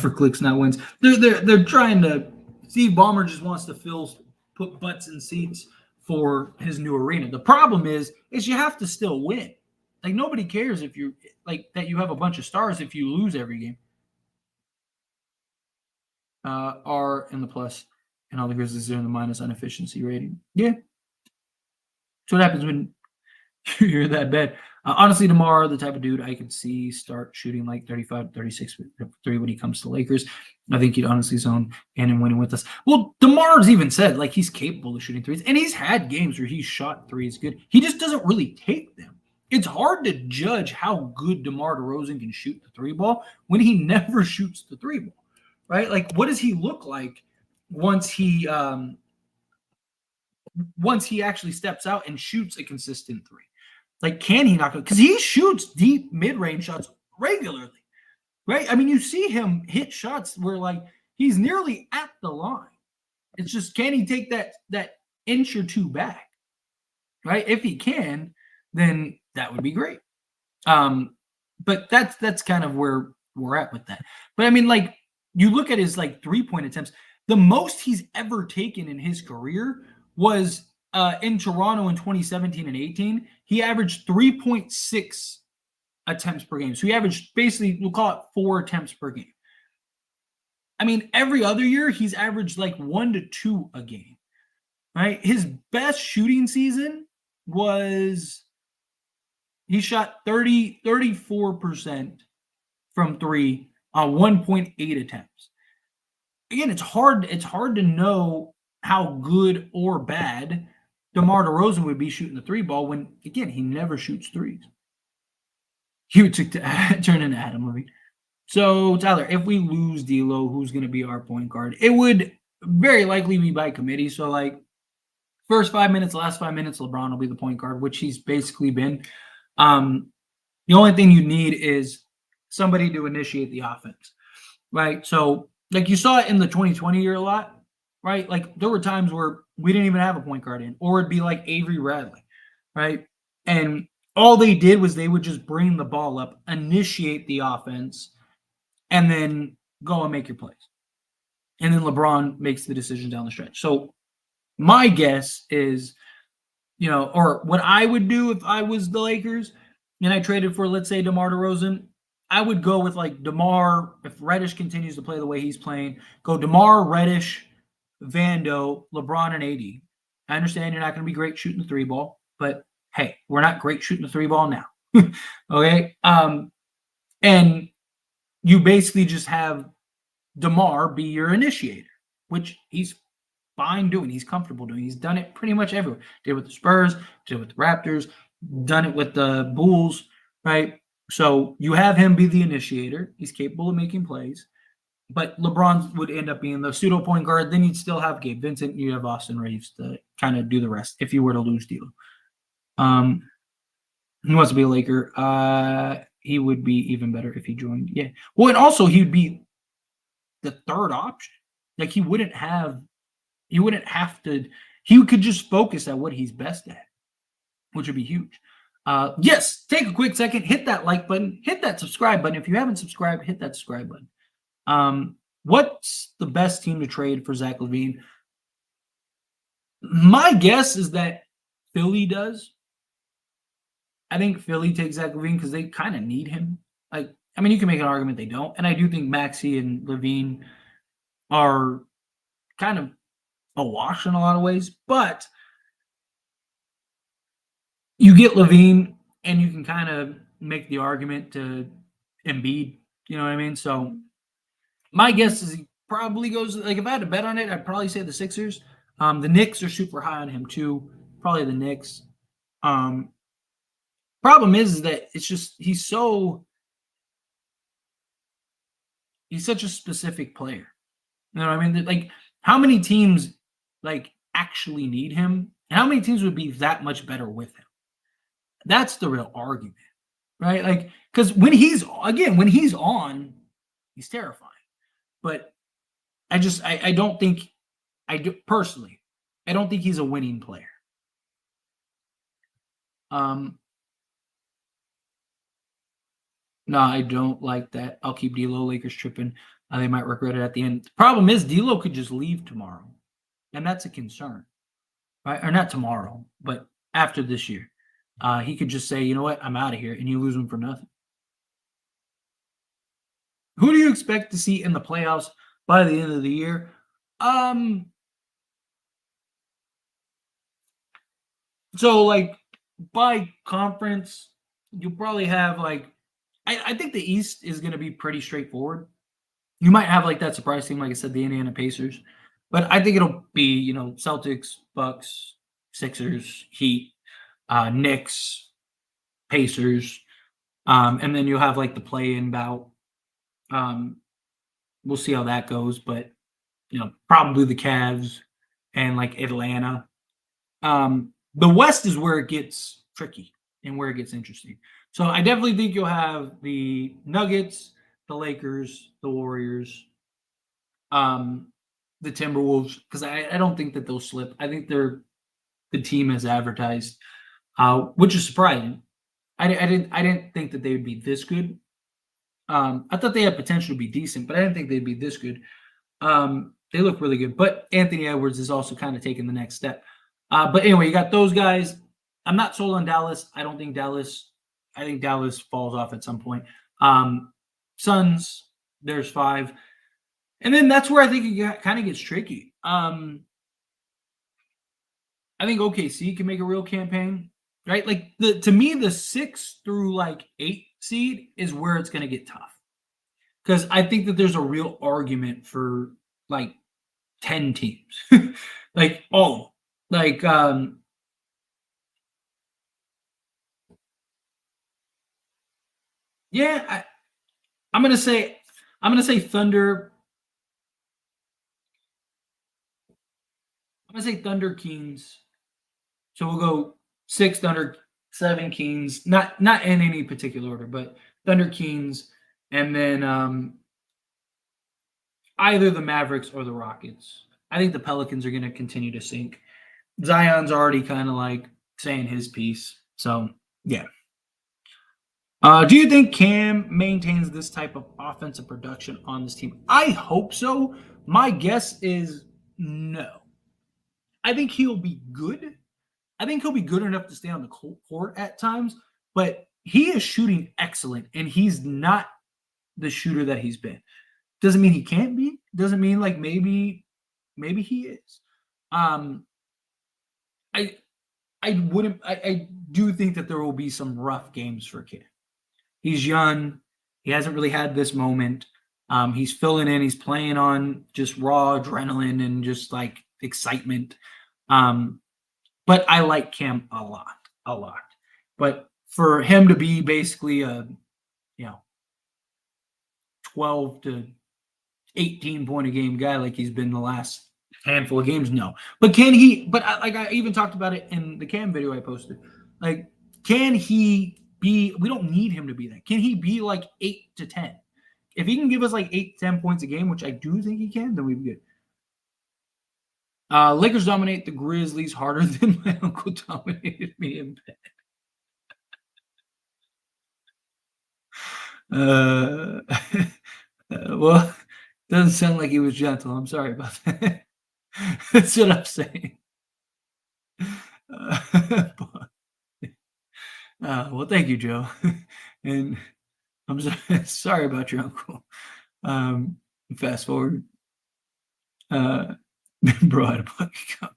for clicks, not wins. They're trying to. Steve Ballmer just wants to put butts in seats for his new arena. The problem is you have to still win. Like nobody cares if you that you have a bunch of stars if you lose every game. Are in the plus, and all the Grizzlies are in the minus on efficiency rating. Yeah, that's what happens when you're that bad. Honestly, DeMar, the type of dude I could see start shooting like 35, 36 3 when he comes to Lakers. I think he'd honestly zone in and winning with us. Well, DeMar's even said he's capable of shooting threes, and he's had games where he's shot threes good. He just doesn't really take them. It's hard to judge how good DeMar DeRozan can shoot the 3 ball when he never shoots the 3 ball, right? What does he look like once he actually steps out and shoots a consistent three. Like, can he knock it? Because he shoots deep mid-range shots regularly, right? I mean, you see him hit shots where like he's nearly at the line. It's just, can he take that inch or two back, right? If he can, then that would be great. But that's kind of where we're at with that. But I mean, like, you look at his like 3-point attempts. The most he's ever taken in his career was in Toronto in 2017 and 18. He averaged 3.6 attempts per game. So he averaged, basically, we'll call it 4 attempts per game. I mean, every other year he's averaged like 1 to 2 a game, right? His best shooting season was, he shot 34% from 3 on 1.8 attempts. Again, it's hard to know how good or bad DeMar DeRozan would be shooting the 3 ball when, again, he never shoots threes. He would turn into Adam Levine. So, Tyler, if we lose D'Lo, who's going to be our point guard? It would very likely be by committee. So, like, first 5 minutes, last 5 minutes, LeBron will be the point guard, which he's basically been. The only thing you need is somebody to initiate the offense, right? So, like, you saw it in the 2020 year a lot, right? Like, there were times where we didn't even have a point guard in, or it'd be like Avery Bradley, right? And all they did was they would just bring the ball up, initiate the offense, and then go and make your plays. And then LeBron makes the decision down the stretch. So my guess is, or what I would do if I was the Lakers and I traded for, let's say, DeMar DeRozan, I would go with like DeMar, if Reddish continues to play the way he's playing, go DeMar, Reddish, Vando, LeBron, and AD. I understand you're not going to be great shooting the 3 ball, but hey, we're not great shooting the 3 ball now. Okay? And you basically just have DeMar be your initiator, which he's fine doing. He's comfortable doing. He's done it pretty much everywhere. Did it with the Spurs, did it with the Raptors, done it with the Bulls, right? So you have him be the initiator. He's capable of making plays. But LeBron would end up being the pseudo point guard. Then you'd still have Gabe Vincent. You'd have Austin Reeves to kind of do the rest if you were to lose D'Lo. He wants to be a Laker. He would be even better if he joined. Yeah. Well, and also he would be the third option. Like, he wouldn't have to. He could just focus at what he's best at, which would be huge. Yes, take a quick second, hit that like button, hit that subscribe button. If you haven't subscribed, hit that subscribe button. What's the best team to trade for Zach LaVine? My guess is that Philly does. I think Philly takes Zach LaVine because they kind of need him. Like, I mean, you can make an argument they don't. And I do think Maxey and LaVine are kind of a wash in a lot of ways. But you get LaVine and you can kind of make the argument to Embiid. You know what I mean? So my guess is he probably goes, like, if I had to bet on it, I'd probably say the Sixers. The Knicks are super high on him too. Probably the Knicks. Problem is that it's just he's such a specific player. You know what I mean? Like, how many teams like actually need him? And how many teams would be that much better with him? That's the real argument, right? Like, because when he's on, he's terrifying. But I don't think, personally, I don't think he's a winning player. No, I don't like that. I'll keep D'Lo. Lakers tripping. They might regret it at the end. The problem is D'Lo could just leave tomorrow, and that's a concern, right? Or not tomorrow, but after this year, he could just say, "You know what? I'm out of here," and you lose him for nothing. Who do you expect to see in the playoffs by the end of the year? So, like, by conference, you'll probably have like, I think the East is going to be pretty straightforward. You might have like that surprise team, like I said, the Indiana Pacers, but I think it'll be, Celtics, Bucks, Sixers, Heat, Knicks, Pacers, and then you'll have like the play-in bout. We'll see how that goes, but probably the Cavs and like Atlanta. The West is where it gets tricky and where it gets interesting. So I definitely think you'll have the Nuggets, the Lakers, the Warriors, the Timberwolves, because I don't think that they'll slip. I think they're the team as advertised, which is surprising. I didn't think that they would be this good. I thought they had potential to be decent, but I didn't think they'd be this good. They look really good, but Anthony Edwards is also kind of taking the next step. But anyway, you got those guys. I'm not sold on Dallas. I think Dallas falls off at some point. Suns, there's 5. And then that's where I think it kind of gets tricky. I think OKC can make a real campaign, right? Like to me, the 6 through like 8 seed is where it's going to get tough. Because I think that there's a real argument for like 10 teams. Like all. Like I'm gonna say Thunder. I'm gonna say Thunder Kings. So we'll go 6 Thunder, 7 Kings. Not in any particular order, but Thunder Kings, and then either the Mavericks or the Rockets. I think the Pelicans are going to continue to sink. Zion's already kind of like saying his piece. So, yeah. Do you think Cam maintains this type of offensive production on this team? I hope so. My guess is no. I think he'll be good. I think he'll be good enough to stay on the court at times, but he is shooting excellent, and he's not the shooter that he's been. Doesn't mean he can't be. Doesn't mean like maybe he is. I do think that there will be some rough games for Cam. He's young. He hasn't really had this moment. He's filling in. He's playing on just raw adrenaline and just like excitement. But I like Cam a lot. But for him to be basically a 12 to 18 point a game guy like he's been the last handful of games, no. But can he? But I even talked about it in the Cam video I posted. Like, can he be? We don't need him to be that. Can he be like 8 to 10? If he can give us like 8 to 10 points a game, which I do think he can, then we'd be good. Lakers dominate the Grizzlies harder than my uncle dominated me in bed. Well, doesn't sound like he was gentle. I'm sorry about that. That's what I'm saying. Well, thank you, Joe. And I'm sorry about your uncle. Fast forward. Bro, I had a bucket cup.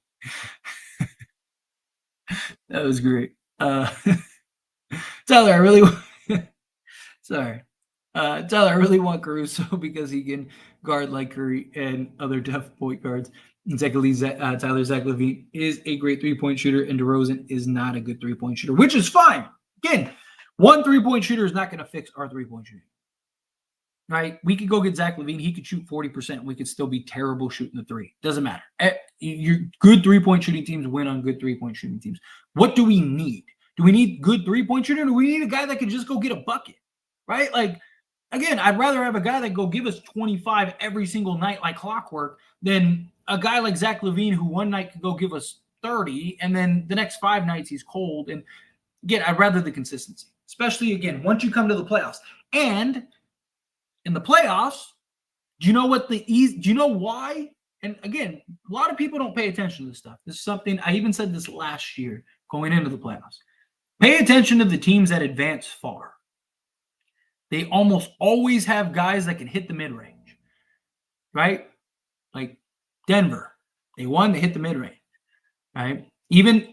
That was great. Tyler, I really sorry. Tyler, I really want Caruso because he can guard like Curry and other tough point guards. And secondly, Tyler Zach LaVine is a great 3-point shooter, and DeRozan is not a good 3-point shooter, which is fine. Again, one 3-point shooter is not going to fix our 3-point shooting. Right? We could go get Zach LaVine. He could shoot 40%. We could still be terrible shooting the 3. Doesn't matter. Your good 3-point shooting teams win on good 3-point shooting teams. What do we need? Do we need good 3-point shooter? Or do we need a guy that can just go get a bucket? Right? Like, again, I'd rather have a guy that go give us 25 every single night like clockwork than a guy like Zach LaVine who one night could go give us 30 and then the next 5 nights he's cold. And again, I'd rather the consistency, especially, again, once you come to the playoffs. And in the playoffs, do you know why? And again, a lot of people don't pay attention to this stuff. This is something I even said this last year going into the playoffs. Pay attention to the teams that advance far. They almost always have guys that can hit the mid-range, right? Like Denver, they hit the mid-range, right? Even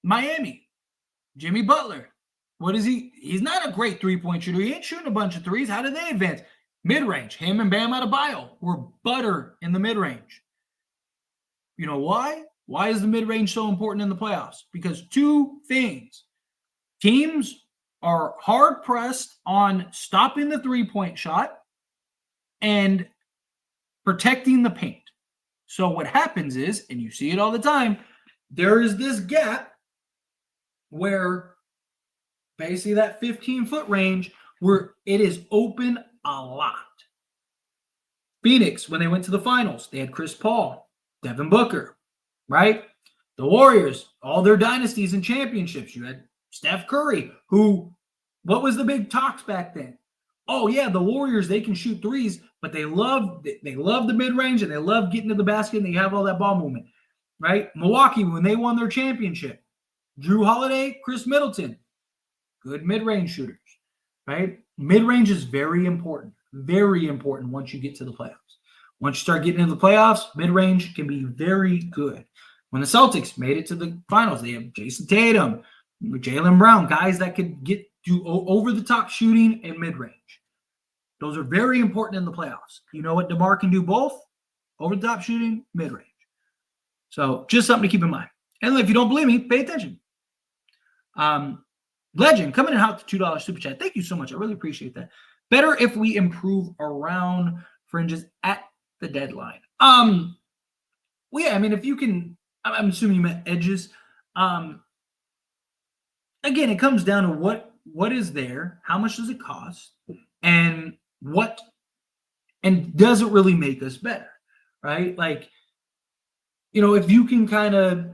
Miami, Jimmy Butler. What is he? He's not a great 3-point shooter. He ain't shooting a bunch of threes. How did they advance? Mid-range. Him and Bam Adebayo were butter in the mid-range. You know why? Why is the mid-range so important in the playoffs? Because 2 things. Teams are hard-pressed on stopping the 3-point shot, and protecting the paint. So what happens is, and you see it all the time, there is this gap where basically that 15-foot range where it is open a lot. Phoenix, when they went to the finals, they had Chris Paul, Devin Booker, right? The Warriors, all their dynasties and championships. You had Steph Curry, who, what was the big talks back then? Oh yeah, the Warriors, they can shoot threes, but they love the mid-range and they love getting to the basket and they have all that ball movement, right? Milwaukee, when they won their championship, Drew Holiday, Chris Middleton, good mid-range shooters, right? Mid-range is very important once you get to the playoffs. Once you start getting into the playoffs, mid-range can be very good. When the Celtics made it to the finals, they have Jason Tatum, Jaylen Brown, guys that could do over-the-top shooting and mid-range. Those are very important in the playoffs. You know what DeMar can do both? Over-the-top shooting, mid-range. So just something to keep in mind. And if you don't believe me, pay attention. Legend, coming in hot to $2 super chat. Thank you so much. I really appreciate that. Better if we improve around fringes at the deadline. Well, yeah, I mean, if you can, I'm assuming you meant edges. Again, it comes down to what is there, how much does it cost, and does it really make us better, right? Like, if you can kind of,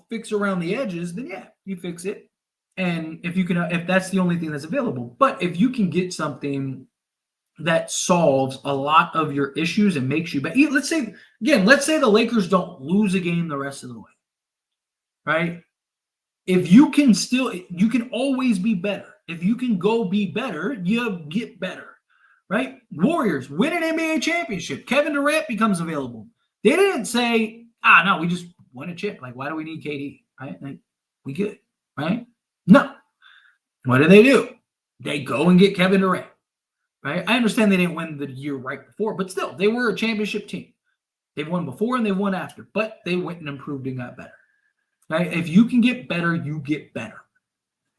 fix around the edges, then yeah, you fix it. And if that's the only thing that's available. But if you can get something that solves a lot of your issues and makes you better, let's say the Lakers don't lose a game the rest of the way, right? If you can always be better. If you can go be better, you get better, right? Warriors win an NBA championship. Kevin Durant becomes available. They didn't say, no, we just won a chip. Like, why do we need KD, right? Like, we good, right? No. What do? They go and get Kevin Durant, right? I understand they didn't win the year right before, but still, they were a championship team. They've won before and they've won after, but they went and improved and got better, right? If you can get better, you get better.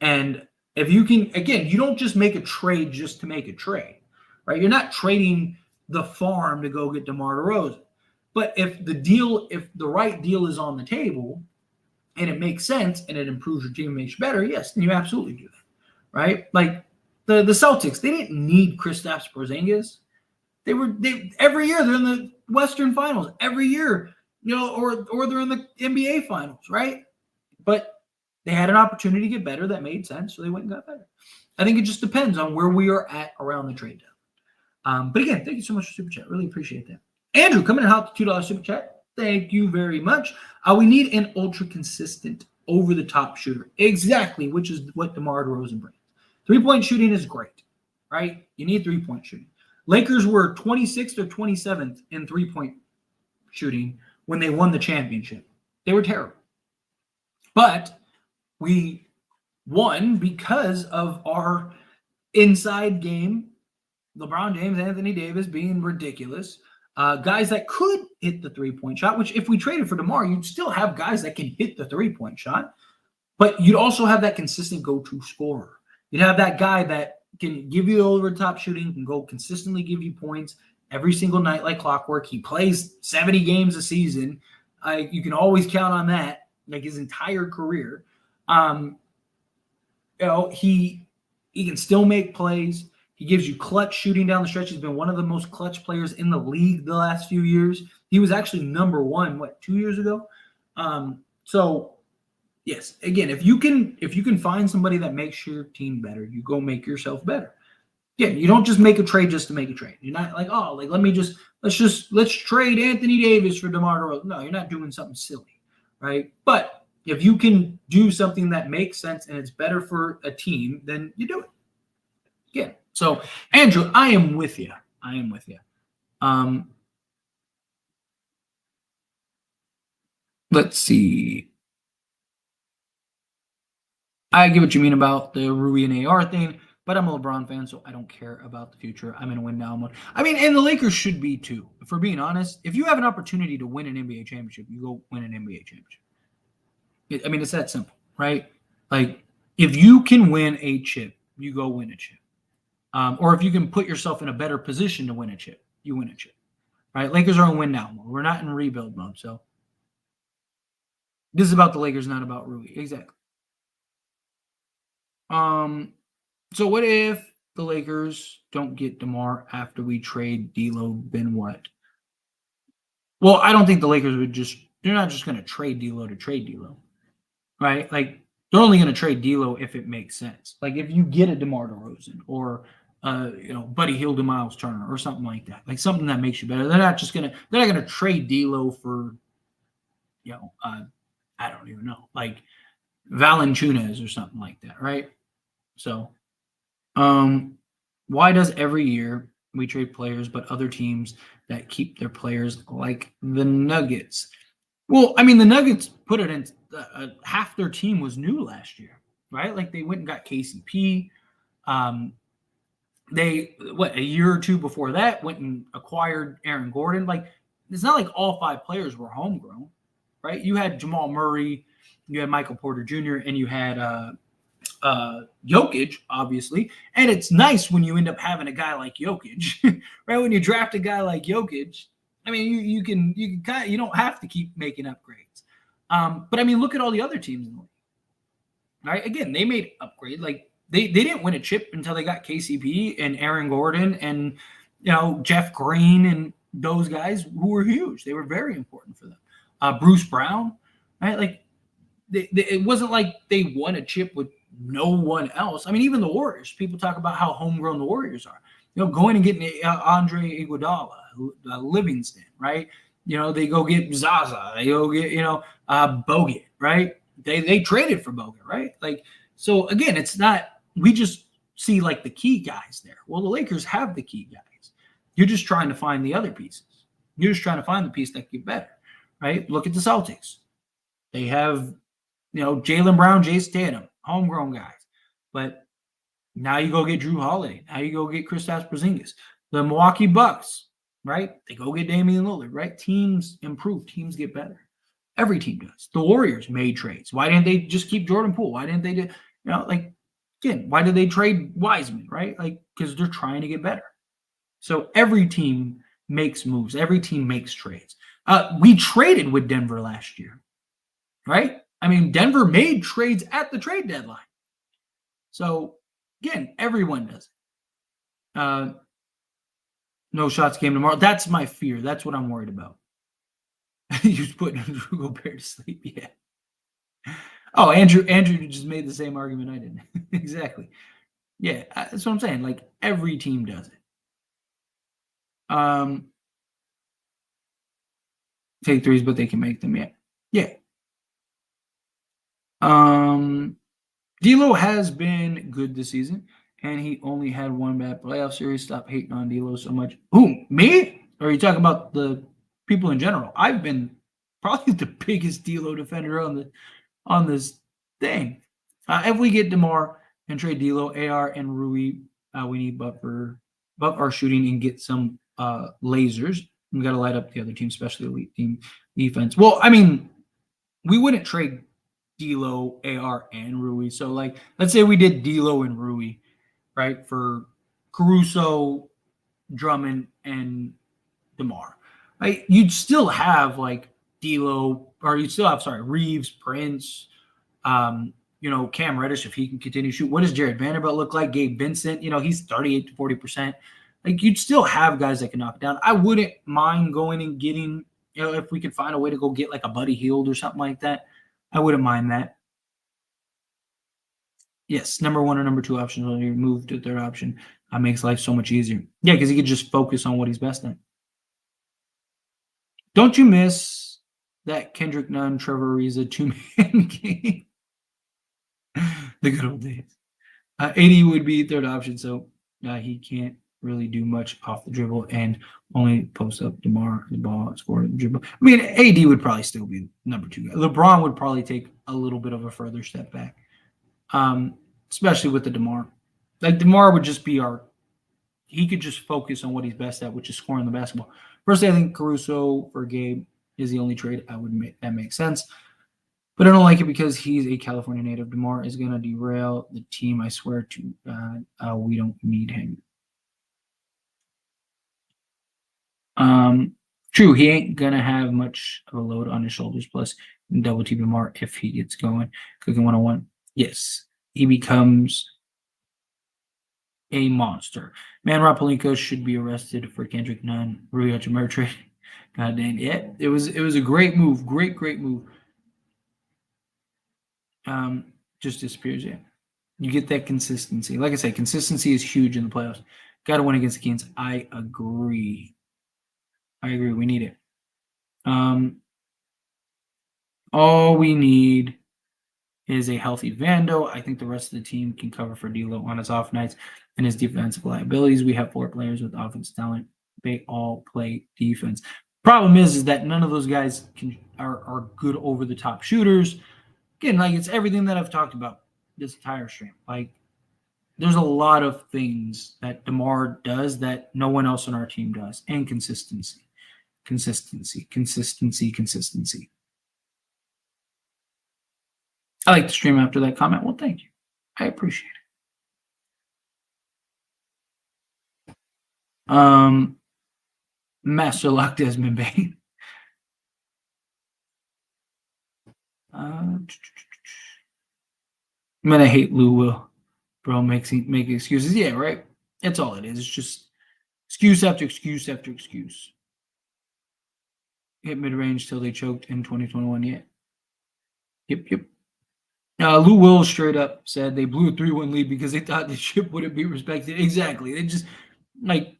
And if you can, again, you don't just make a trade just to make a trade, right? You're not trading the farm to go get DeMar DeRozan. But if the right deal is on the table and it makes sense and it improves your team and makes you better, yes, then you absolutely do that, right? Like the Celtics, they didn't need Kristaps Porzingis. They every year they're in the Western Finals every year, or they're in the NBA Finals, right? But they had an opportunity to get better that made sense, so they went and got better. I think it just depends on where we are at around the trade deadline. But again, thank you so much for Super Chat. Really appreciate that. Andrew, coming in hot to $2 Super Chat. Thank you very much. We need an ultra-consistent, over-the-top shooter. Exactly, which is what DeMar DeRozan brings. Three-point shooting is great, right? You need three-point shooting. Lakers were 26th or 27th in three-point shooting when they won the championship. They were terrible. But we won because of our inside game, LeBron James, Anthony Davis being ridiculous. Guys that could hit the three-point shot, which if we traded for DeMar, you'd still have guys that can hit the three-point shot, but you'd also have that consistent go-to scorer. You'd have that guy that can give you the over-the-top shooting, can go consistently give you points every single night like clockwork. He plays 70 games a season. You can always count on that, like his entire career. He can still make plays. He gives you clutch shooting down the stretch. He's been one of the most clutch players in the league the last few years. He was actually number one, 2 years ago? So, yes, again, if you can find somebody that makes your team better, you go make yourself better. Again, you don't just make a trade just to make a trade. You're not like, let's trade Anthony Davis for DeMar DeRozan. No, you're not doing something silly, right? But if you can do something that makes sense and it's better for a team, then you do it. Again. So, Andrew, I am with you. Let's see. I get what you mean about the Rui and AR thing, but I'm a LeBron fan, so I don't care about the future. I'm in a win now mode. I mean, and the Lakers should be too. If we're being honest, if you have an opportunity to win an NBA championship, you go win an NBA championship. I mean, it's that simple, right? Like, if you can win a chip, you go win a chip. Or if you can put yourself in a better position to win a chip, you win a chip. right? Lakers are in win now mode. We're not in rebuild mode. So this is about the Lakers, not about Rui. Exactly. So what if the Lakers don't get DeMar after we trade D'Lo? Then what? Well, I don't think the Lakers would they're not just going to trade D'Lo to trade D'Lo, right? Like, they're only going to trade D'Lo if it makes sense. Like, if you get a DeMar DeRozan or Buddy Hield and Miles Turner or something like that, like something that makes you better. They're not going to trade D'Lo for, I don't even know, like Valanciunas or something like that, right? So, why does every year we trade players, but other teams that keep their players, like the Nuggets? Well, I mean, the Nuggets put it in half their team was new last year, right? Like, they went and got KCP. They, a year or two before that, went and acquired Aaron Gordon. Like, it's not like all 5 players were homegrown, right? You had Jamal Murray, you had Michael Porter Jr., and you had Jokic, obviously. And it's nice when you end up having a guy like Jokic, right? When you draft a guy like Jokic, I mean, you can kind of, you don't have to keep making upgrades. But I mean, look at all the other teams in the league, right? Again, they made upgrade. Like, they didn't win a chip until they got KCP and Aaron Gordon and Jeff Green and those guys who were huge. They were very important for them. Bruce Brown, right? Like, it wasn't like they won a chip with no one else. I mean, even the Warriors. People talk about how homegrown the Warriors are. Going and getting Andre Iguodala, Livingston, right? They go get Zaza. They go get Bogut, right? They traded for Bogut, right? Like, so again, it's not, we just see like the key guys there. Well, the Lakers have the key guys. You're just trying to find the other pieces. You're just trying to find the piece that get better, right? Look at the Celtics. They have Jaylen Brown, Jason Tatum, homegrown guys. But now you go get Drew Holiday. Now you go get Kristaps Porzingis. The Milwaukee Bucks, right? They go get Damian Lillard, right? Teams improve. Teams get better. Every team does. The Warriors made trades. Why didn't they just keep Jordan Poole? Why didn't they do, again, why did they trade Wiseman, right? Like, because they're trying to get better. So every team makes moves. Every team makes trades. We traded with Denver last year, right? I mean, Denver made trades at the trade deadline. So, again, everyone does it. No shots game tomorrow. That's my fear. That's what I'm worried about. You just putting Drew Gobert to sleep. Yeah. Oh, Andrew just made the same argument I did. Exactly. Yeah, that's what I'm saying. Like, every team does it. Take threes, but they can make them. Yeah. Yeah. D'Lo has been good this season, and he only had one bad playoff series. Stop hating on D'Lo so much. Who, me? Or are you talking about the people in general? I've been probably the biggest D'Lo defender on this thing. If we get DeMar and trade D'Lo, AR, and Rui, we need buff our shooting and get some lasers. We got to light up the other team, especially elite team defense. Well, I mean, we wouldn't trade D'Lo, AR, and Rui. So, like, let's say we did D'Lo and Rui, right, for Caruso, Drummond, and DeMar. Right? You'd still have like D'Lo, or you'd still have Reeves, Prince, Cam Reddish if he can continue to shoot. What does Jared Vanderbilt look like? Gabe Vincent, he's 38 to 40%. Like, you'd still have guys that can knock it down. I wouldn't mind going and getting, if we could find a way to go get like a Buddy Hield or something like that. I wouldn't mind that. Yes, number 1 or number 2 options when you move to third option makes life so much easier. Yeah, because he could just focus on what he's best at. Don't you miss that Kendrick Nunn, Trevor Ariza 2-man game? The good old days. 80 would be third option, so he can't really do much off the dribble and only post up DeMar the ball, score the dribble. I mean, AD would probably still be number 2 guy. LeBron would probably take a little bit of a further step back, especially with the DeMar. Like, DeMar would just be he could just focus on what he's best at, which is scoring the basketball. Personally, I think Caruso for Gabe is the only trade I would make that makes sense. But I don't like it because he's a California native. DeMar is going to derail the team. I swear to God, we don't need him. True, he ain't gonna have much of a load on his shoulders. Plus, double team DeMar if he gets going. Cooking 101. Yes, he becomes a monster. Man, Rapolinko should be arrested for Kendrick Nunn, Rui Hachimura trade. God dang, yeah, it was a great move, great move. Just disappears. Yeah, you get that consistency. Like I said, consistency is huge in the playoffs. Got to win against the Kings. I agree. We need it. All we need is a healthy Vando. I think the rest of the team can cover for D'Lo on his off nights and his defensive liabilities. We have 4 players with offensive talent. They all play defense. Problem is that none of those guys are good over the top shooters. Again, like it's everything that I've talked about this entire stream. Like there's a lot of things that DeMar does that no one else on our team does, and consistency. I like to stream after that comment. Well, thank you. I appreciate it. Master Lock Desmond Bain. I'm gonna hate Lou Will. Bro make excuses. Yeah, right. That's all it is. It's just excuse after excuse after excuse. Hit mid-range till they choked in 2021. Yeah. Yep. Lou Will straight up said they blew a 3-1 lead because they thought the ship wouldn't be respected. Exactly. They just like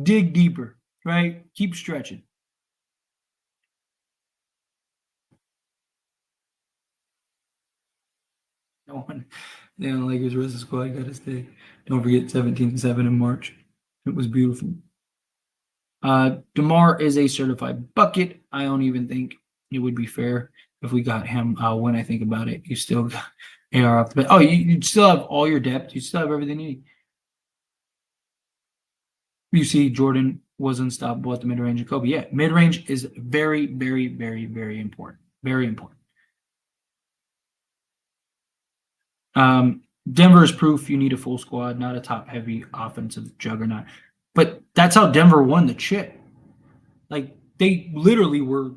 dig deeper, right? Keep stretching. No one. The Lakers versus squad got to stay. Don't forget 17-7 in March. It was beautiful. DeMar is a certified bucket. I don't even think it would be fair if we got him. When I think about it, you still got AR off the bat. Oh, you still have all your depth. You still have everything you need. You see, Jordan was unstoppable at the mid-range of Kobe. Yeah, mid-range is very important. Very important. Denver is proof you need a full squad, not a top-heavy offensive juggernaut. But that's how Denver won the chip. Like, they literally were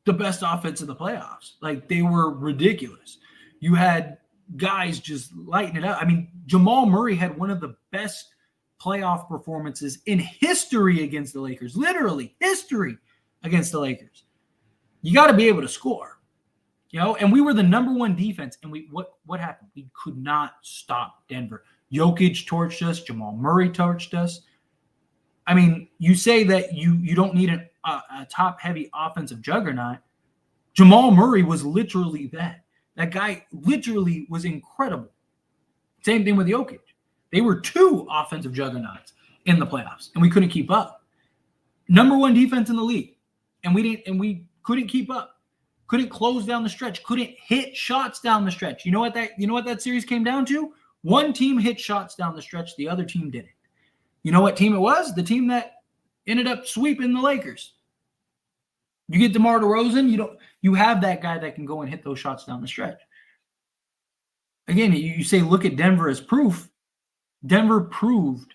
the best offense in the playoffs. Like, they were ridiculous. You had guys just lighting it up. I mean, Jamal Murray had one of the best playoff performances in history against the Lakers. Literally, history against the Lakers. You got to be able to score. And we were the number 1 defense, and what happened? We could not stop Denver. Jokic torched us. Jamal Murray torched us. I mean, you say that you don't need a top-heavy offensive juggernaut. Jamal Murray was literally that. That guy literally was incredible. Same thing with Jokic. They were 2 offensive juggernauts in the playoffs, and we couldn't keep up. Number 1 defense in the league, and we couldn't keep up. Couldn't close down the stretch. Couldn't hit shots down the stretch. You know what that series came down to? One team hit shots down the stretch. The other team didn't. You know what team it was? The team that ended up sweeping the Lakers. You get DeMar DeRozan, you have that guy that can go and hit those shots down the stretch. Again, you say look at Denver as proof. Denver proved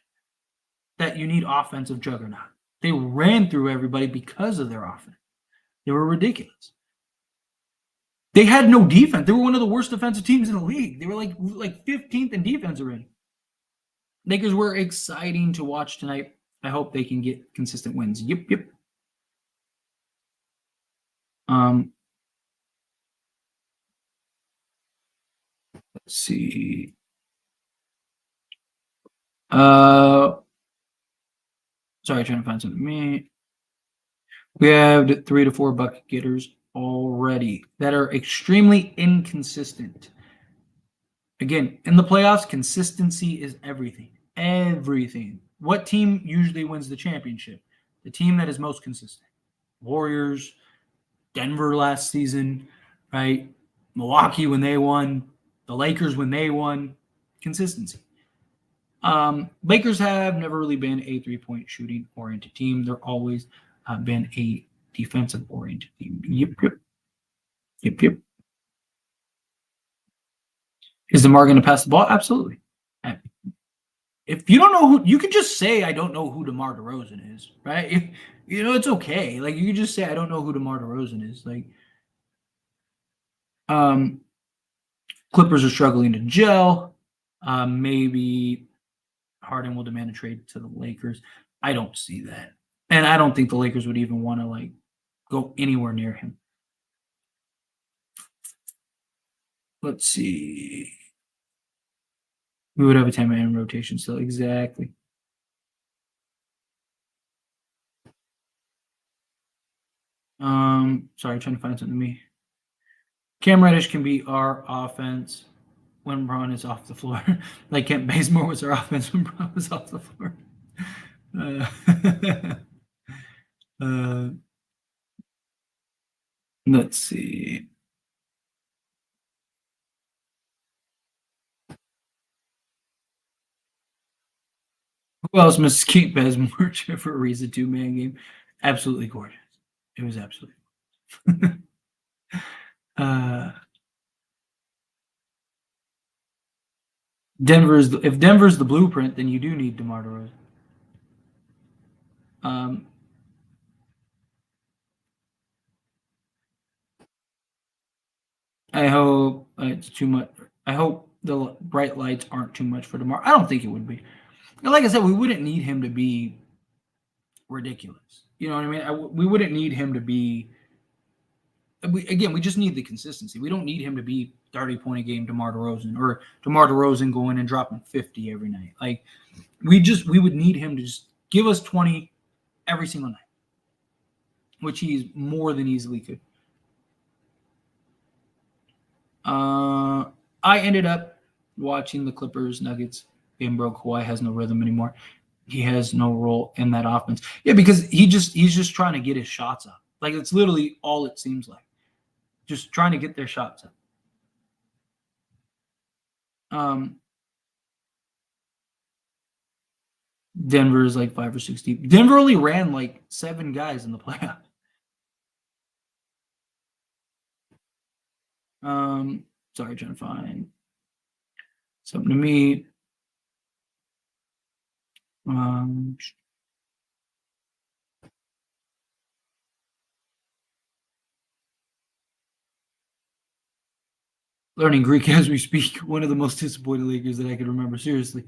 that you need offensive juggernaut. They ran through everybody because of their offense. They were ridiculous. They had no defense. They were one of the worst defensive teams in the league. They were like 15th in defense already. Lakers were exciting to watch tonight. I hope they can get consistent wins. Yep. Let's see. Sorry, trying to find something. We have 3 to 4 bucket getters already that are extremely inconsistent. Again, in the playoffs, consistency is everything. Everything. What team usually wins the championship? The team that is most consistent. Warriors, Denver last season, right? Milwaukee when they won, the Lakers when they won. Consistency. Lakers have never really been a 3-point shooting oriented team. They're always been a defensive oriented team. Yep. Is DeMar going to pass the ball? Absolutely. If you don't know who, you could just say I don't know who DeMar DeRozan is, right? It's okay. Like you could just say I don't know who DeMar DeRozan is. Like, Clippers are struggling to gel. Maybe Harden will demand a trade to the Lakers. I don't see that, and I don't think the Lakers would even want to like go anywhere near him. Let's see. We would have a 10-man rotation still. Exactly. Sorry, trying to find something to me. Cam Reddish can be our offense when Braun is off the floor. Like Kent Bazemore was our offense when Braun was off the floor. Let's see. Who else must keep Bazemore for a reason 2-man game? Absolutely gorgeous. It was absolutely. If Denver's the blueprint, then you do need DeMar DeRozan. I hope it's too much. I hope the bright lights aren't too much for DeMar. I don't think it would be. Like I said, we wouldn't need him to be ridiculous. You know what I mean? We wouldn't need him to be. We just need the consistency. We don't need him to be 30-point a game DeMar DeRozan or DeMar DeRozan going and dropping 50 every night. Like we would need him to just give us 20 every single night, which he's more than easily could. I ended up watching the Clippers Nuggets game, bro. Kawhi has no rhythm anymore. He has no role in that offense. Yeah, because he's just trying to get his shots up. Like it's literally all it seems like. Just trying to get their shots up. Denver is like 5 or 6 deep. Denver only ran like 7 guys in the playoffs. Sorry, trying to find something to me. Learning Greek as we speak. One of the most disappointed Lakers that I could remember. Seriously.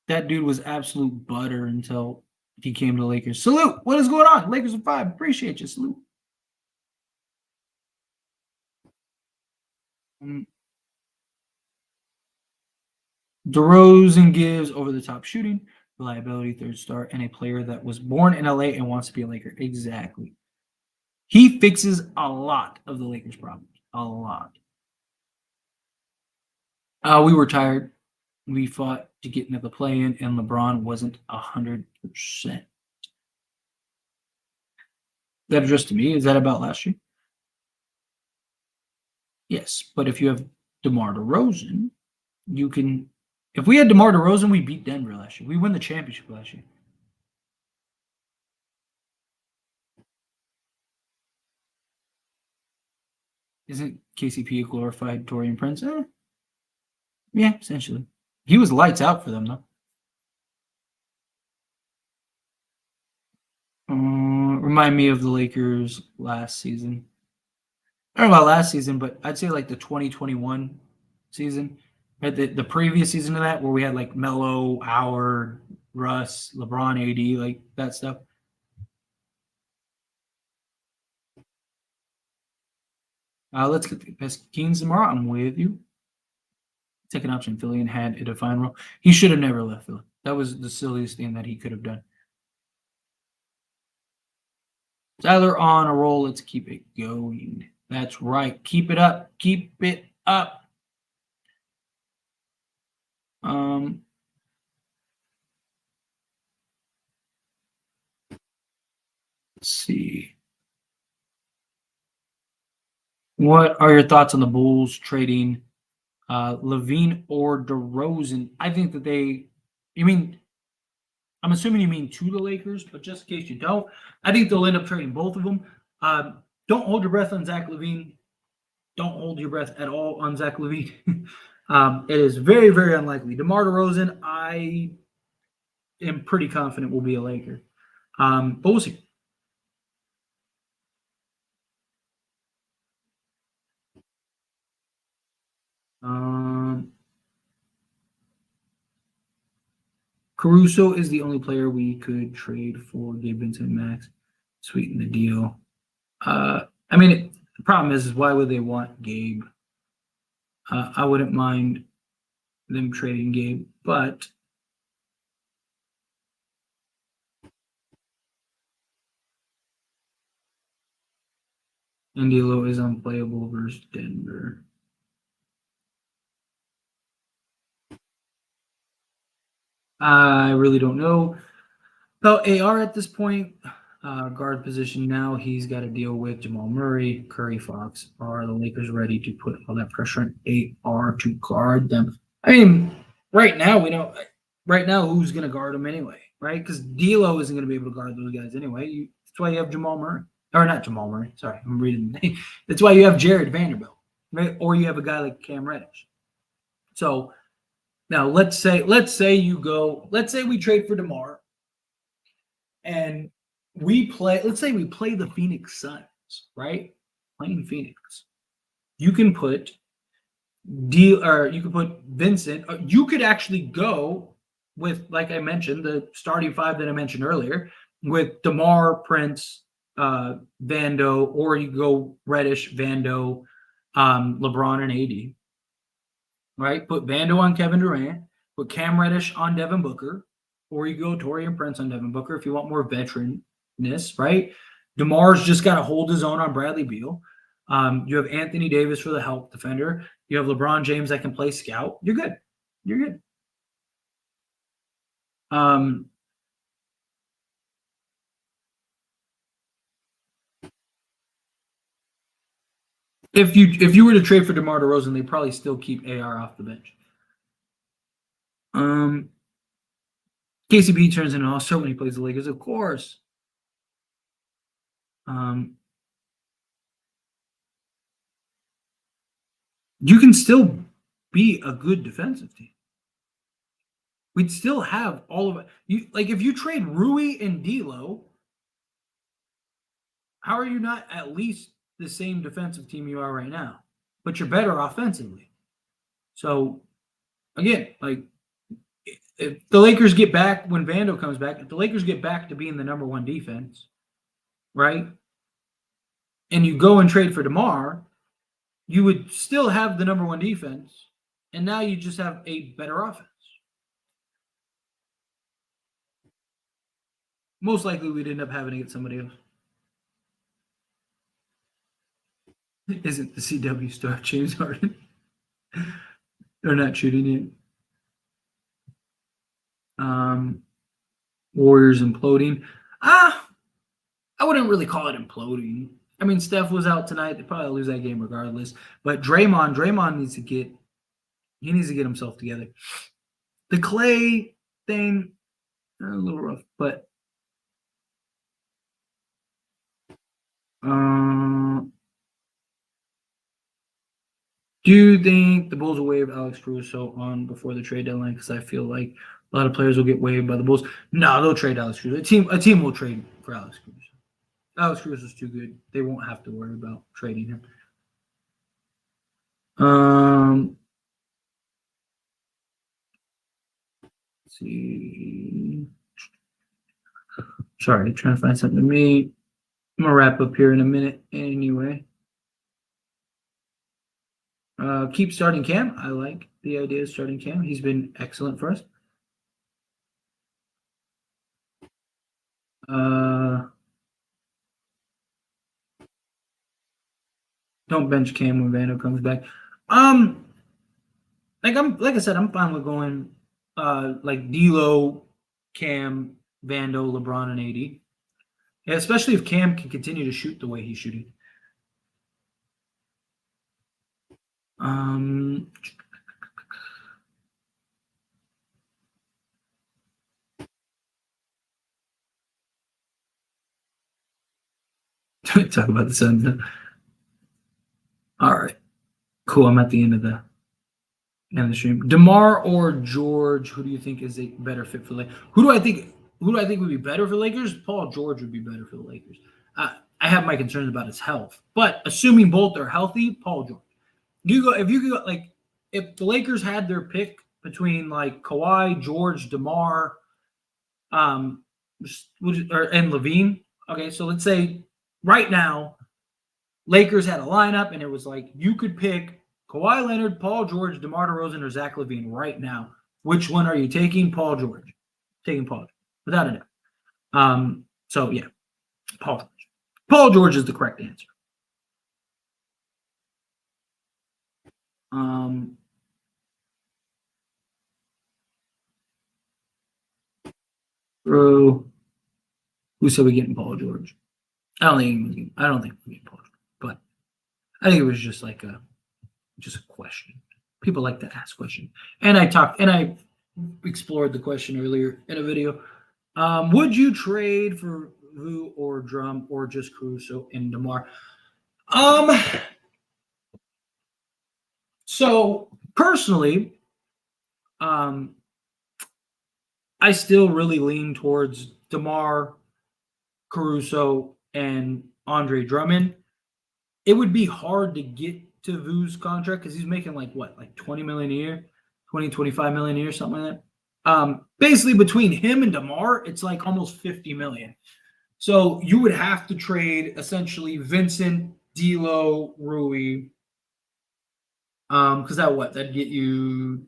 That dude was absolute butter until he came to the Lakers. Salute. What is going on? Lakers are 5. Appreciate you. Salute. DeRozan gives over-the-top shooting, reliability, 3rd star, and a player that was born in LA and wants to be a Laker. Exactly. He fixes a lot of the Lakers' problems. A lot. We were tired. We fought to get into the play-in, and LeBron wasn't 100%. That addressed to me. Is that about last year? Yes, but if you have DeMar DeRozan, you can. If we had DeMar DeRozan, we beat Denver last year. We won the championship last year. Isn't KCP a glorified Taurean Prince? Yeah, essentially. He was lights out for them, though. Remind me of the Lakers last season. I don't know about last season, but I'd say like the 2021 season. Right? The previous season of that, where we had like Melo, Howard, Russ, LeBron, AD, like that stuff. Let's get the best Kings tomorrow. I'm with you. Second option, Philly, and had a defined role. He should have never left Philly. That was the silliest thing that he could have done. Tyler on a roll. Let's keep it going. That's right. Keep it up. Keep it up. Let's see. What are your thoughts on the Bulls trading Levine or DeRozan? I think that I'm assuming you mean to the Lakers, but just in case you don't, I think they'll end up trading both of them. Don't hold your breath on Zach LaVine. Don't hold your breath at all on Zach LaVine. It is very, very unlikely. DeMar DeRozan, I am pretty confident will be a Laker. But we'll see. Caruso is the only player we could trade for Gabe Vincent Max. Sweeten the deal. I mean, the problem is why would they want Gabe? I wouldn't mind them trading Gabe, but Indiolo is unplayable versus Denver. I really don't know about AR at this point. Guard position now, he's got to deal with Jamal Murray, Curry, Fox. Are the Lakers ready to put all that pressure on AR to guard them? I mean, right now we don't. Right now, who's going to guard them anyway? Right? Because D'Lo isn't going to be able to guard those guys anyway. That's why you have Jamal Murray, or not Jamal Murray. Sorry, I'm reading the name. That's why you have Jared Vanderbilt, right? Or you have a guy like Cam Reddish. So now let's say we trade for DeMar and let's say we play the Phoenix Suns, right? Playing Phoenix. You can put you could put Vincent. You could actually go with, like I mentioned, the starting five that I mentioned earlier, with DeMar, Prince, Vando, or you go Reddish, Vando, LeBron, and AD. Right? Put Vando on Kevin Durant, put Cam Reddish on Devin Booker, or you go Taurean Prince on Devin Booker if you want more veteranness, right? DeMar's just got to hold his own on Bradley Beal. You have Anthony Davis for the help defender. You have LeBron James that can play scout. You're good. You're good. If you were to trade for DeMar DeRozan, they probably still keep AR off the bench. KCP turns into all-star when he plays the Lakers, of course. You can still be a good defensive team. We'd still have all of it. If you trade Rui and D'Lo, how are you not at least the same defensive team you are right now? But you're better offensively. So again, if the Lakers get back when Vando comes back, if the Lakers get back to being the number one defense, right? And you go and trade for DeMar, you would still have the number one defense, and now you just have a better offense. Most likely we'd end up having to get somebody else. Isn't the CW star James Harden? They're not shooting it. Warriors imploding. I wouldn't really call it imploding. I mean, Steph was out tonight. They probably lose that game regardless. But Draymond needs to get himself together. The Clay thing, a little rough, but do you think the Bulls will waive Alex Caruso on before the trade deadline? Because I feel like a lot of players will get waived by the Bulls. No, they'll trade Alex Caruso. A team will trade for Alex Caruso. Alex Caruso is too good. They won't have to worry about trading him. Let's see. Sorry, trying to find something to me. I'm gonna wrap up here in a minute anyway. Keep starting Cam. I like the idea of starting Cam. He's been excellent for us. Don't bench Cam when Vando comes back. Like I said, I'm fine with going like D'Lo, Cam, Vando, LeBron, and AD. Yeah, especially if Cam can continue to shoot the way he's shooting. Talk about the Suns. All right, cool. I'm at the end of the And the stream. DeMar or George, who do you think is a better fit for the Lakers? Who do I think would be better for the Lakers? Paul George would be better for the Lakers. I have my concerns about his health, but assuming both are healthy, Paul George. If you go like if the Lakers had their pick between like Kawhi, George, DeMar, and Levine. Okay, so let's say right now, Lakers had a lineup, and it was like you could pick Kawhi Leonard, Paul George, DeMar DeRozan, or Zach LaVine right now. Which one are you taking? Paul George. Taking Paul George, without a doubt. So yeah, Paul George. Paul George is the correct answer. Bro, who said we getting Paul George? I don't think we get Paul George, but I think it was just like a question. People like to ask questions, and I explored the question earlier in a video. Would you trade for Vu or Drum or just Caruso and DeMar? So personally, I still really lean towards DeMar, Caruso, and Andre Drummond. It would be hard to get to Vu's contract because he's making like 20 million a year, 20, 25 million a year, something like that. Basically between him and DeMar, it's like almost 50 million. So you would have to trade essentially Vincent, D'Lo, Rui. Because that'd get you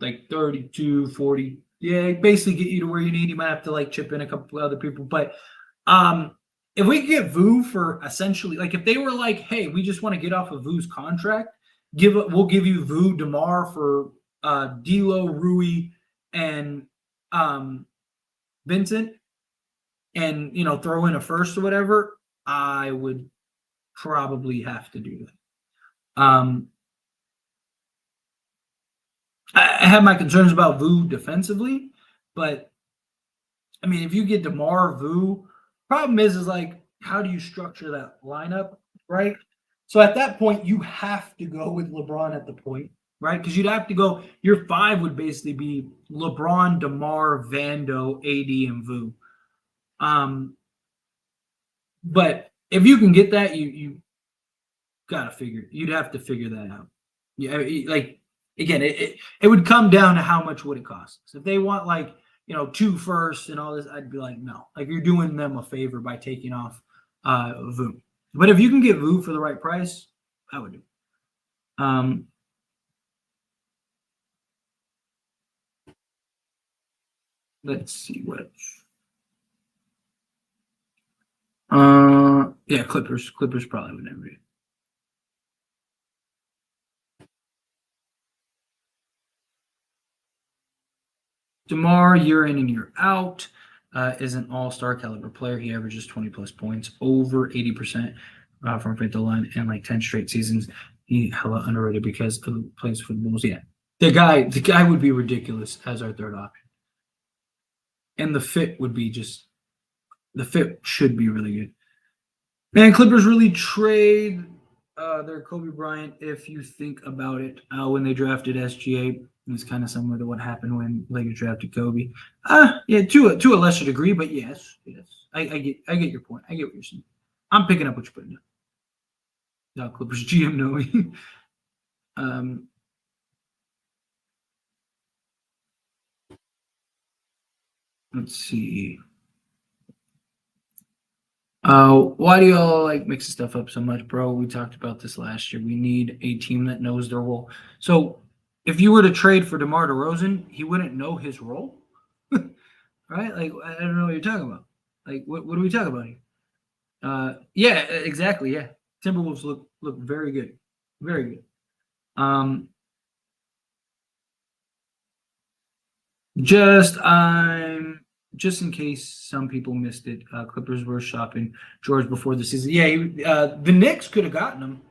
like 32, 40. Yeah, basically get you to where you need. You might have to like chip in a couple of other people. But if we could get Vu for essentially, like if they were like, hey, we just want to get off of Vu's contract, we'll give you Vu, DeMar for D'Lo, Rui, and Vincent, and throw in a first or whatever, I would probably have to do that. I have my concerns about Vu defensively, but I mean, if you get DeMar, Vu, problem is like, how do you structure that lineup, right? So at that point, you have to go with LeBron at the point, right? Because you'd have to go. Your five would basically be LeBron, DeMar, Vando, AD, and Vu. But if you can get that, you gotta figure. You'd have to figure that out. Yeah, like again, it would come down to how much would it cost. So if they want like 2 firsts and all this, I'd be like, no. Like you're doing them a favor by taking off Vu. But if you can get Vu for the right price, I would do. Let's see what. Yeah, Clippers. Clippers probably would never be. DeMar, year in and year out, is an all-star caliber player. He averages 20-plus points, over 80% from free throw line, and like 10 straight seasons. He hella underrated because of plays for the Bulls. Yeah, the guy would be ridiculous as our third option, and the fit should be really good. Man, Clippers really trade their Kobe Bryant if you think about it. When they drafted SGA, it's kind of similar to what happened when Lakers drafted Kobe. Yeah, to a lesser degree, but yes. I get your point. I get what you're saying. I'm picking up what you're putting down. Clippers GM knowing. Let's see. Why do y'all like mixing stuff up so much, bro? We talked about this last year. We need a team that knows their role. So if you were to trade for DeMar DeRozan, he wouldn't know his role, right? Like I don't know what you're talking about. Like what are we talking about here? Yeah, exactly. Yeah, Timberwolves look very good, very good. Just in case some people missed it, Clippers were shopping George before the season. Yeah, the Knicks could have gotten him.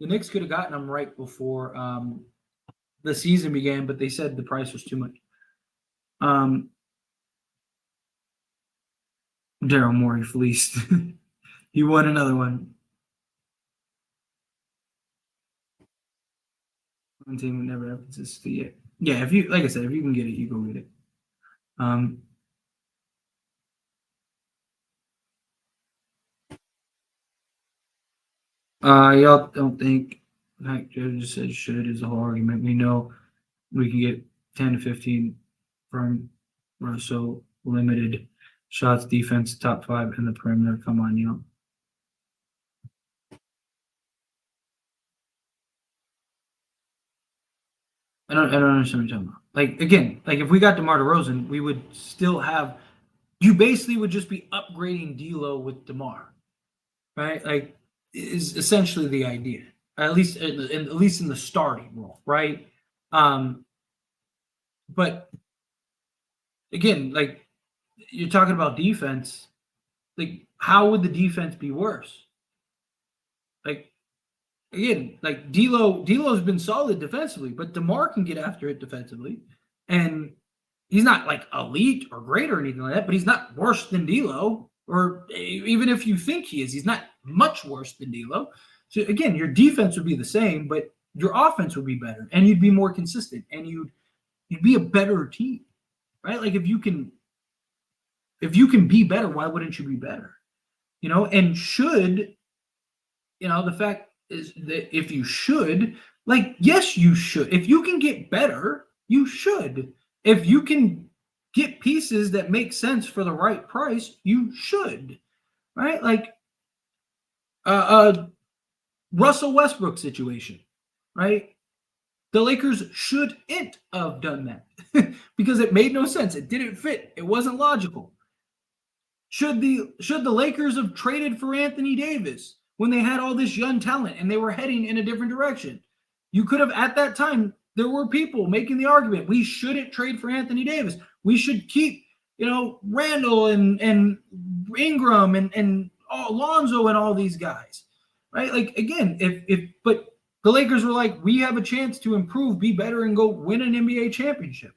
The Knicks could have gotten him right before the season began, but they said the price was too much. Daryl Morey fleeced. He won another one. team never have consistency yet. Yeah, if you, like I said, if you can get it, you go get it. Y'all don't think, like Joe just said, should is a whole argument. We know we can get 10 to 15 from Russell, limited shots, defense, top 5 in the perimeter. Come on, y'all. I don't understand what you're talking about. Like, again, like if we got DeMar DeRozan, we would still have, you basically would just be upgrading D'Lo with DeMar, right? Like, is essentially the idea, at least in the starting role, right? But again, like you're talking about defense, like how would the defense be worse? Like again, like D'Lo's been solid defensively, but DeMar can get after it defensively, and he's not like elite or great or anything like that, but he's not worse than D'Lo, or even if you think he is, he's not much worse than D'Lo. So again, your defense would be the same, but your offense would be better, and you'd be more consistent, and you'd be a better team, right? Like if you can be better, why wouldn't you be better? And should, the fact is that if you should, like, yes, you should. If you can get better, you should. If you can get pieces that make sense for the right price, you should, right? Like Russell Westbrook situation, right? The Lakers shouldn't have done that because it made no sense. It didn't fit. It wasn't logical. Should the Lakers have traded for Anthony Davis when they had all this young talent and they were heading in a different direction? You could have, at that time, there were people making the argument, we shouldn't trade for Anthony Davis. We should keep, Randall and Ingram and Alonzo and all these guys, right? Like, again, but the Lakers were like, we have a chance to improve, be better, and go win an NBA championship.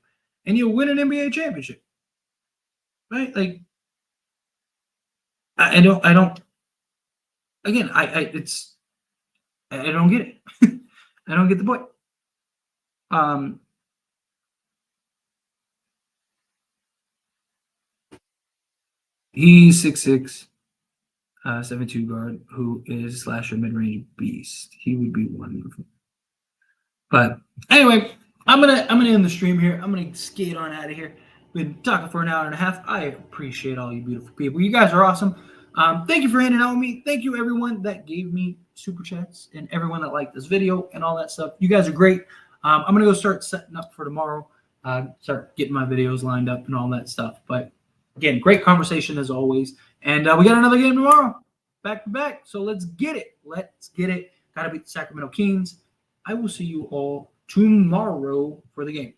And you'll win an NBA championship, right? Like, I don't again, I don't get it. I don't get the point. He's 6'6", 7'2" guard who is slasher mid-range beast. He would be wonderful. But anyway, I'm gonna end the stream here. I'm gonna skate on out of here. Been talking for an hour and a half. I appreciate all you beautiful people. You guys are awesome. Thank you for hanging out with me. Thank you everyone that gave me super chats and everyone that liked this video and all that stuff. You guys are great. I'm gonna go start setting up for tomorrow. Start getting my videos lined up and all that stuff. But again, great conversation as always. And we got another game tomorrow, back to back. So let's get it. Let's get it. Gotta beat the Sacramento Kings. I will see you all tomorrow for the game.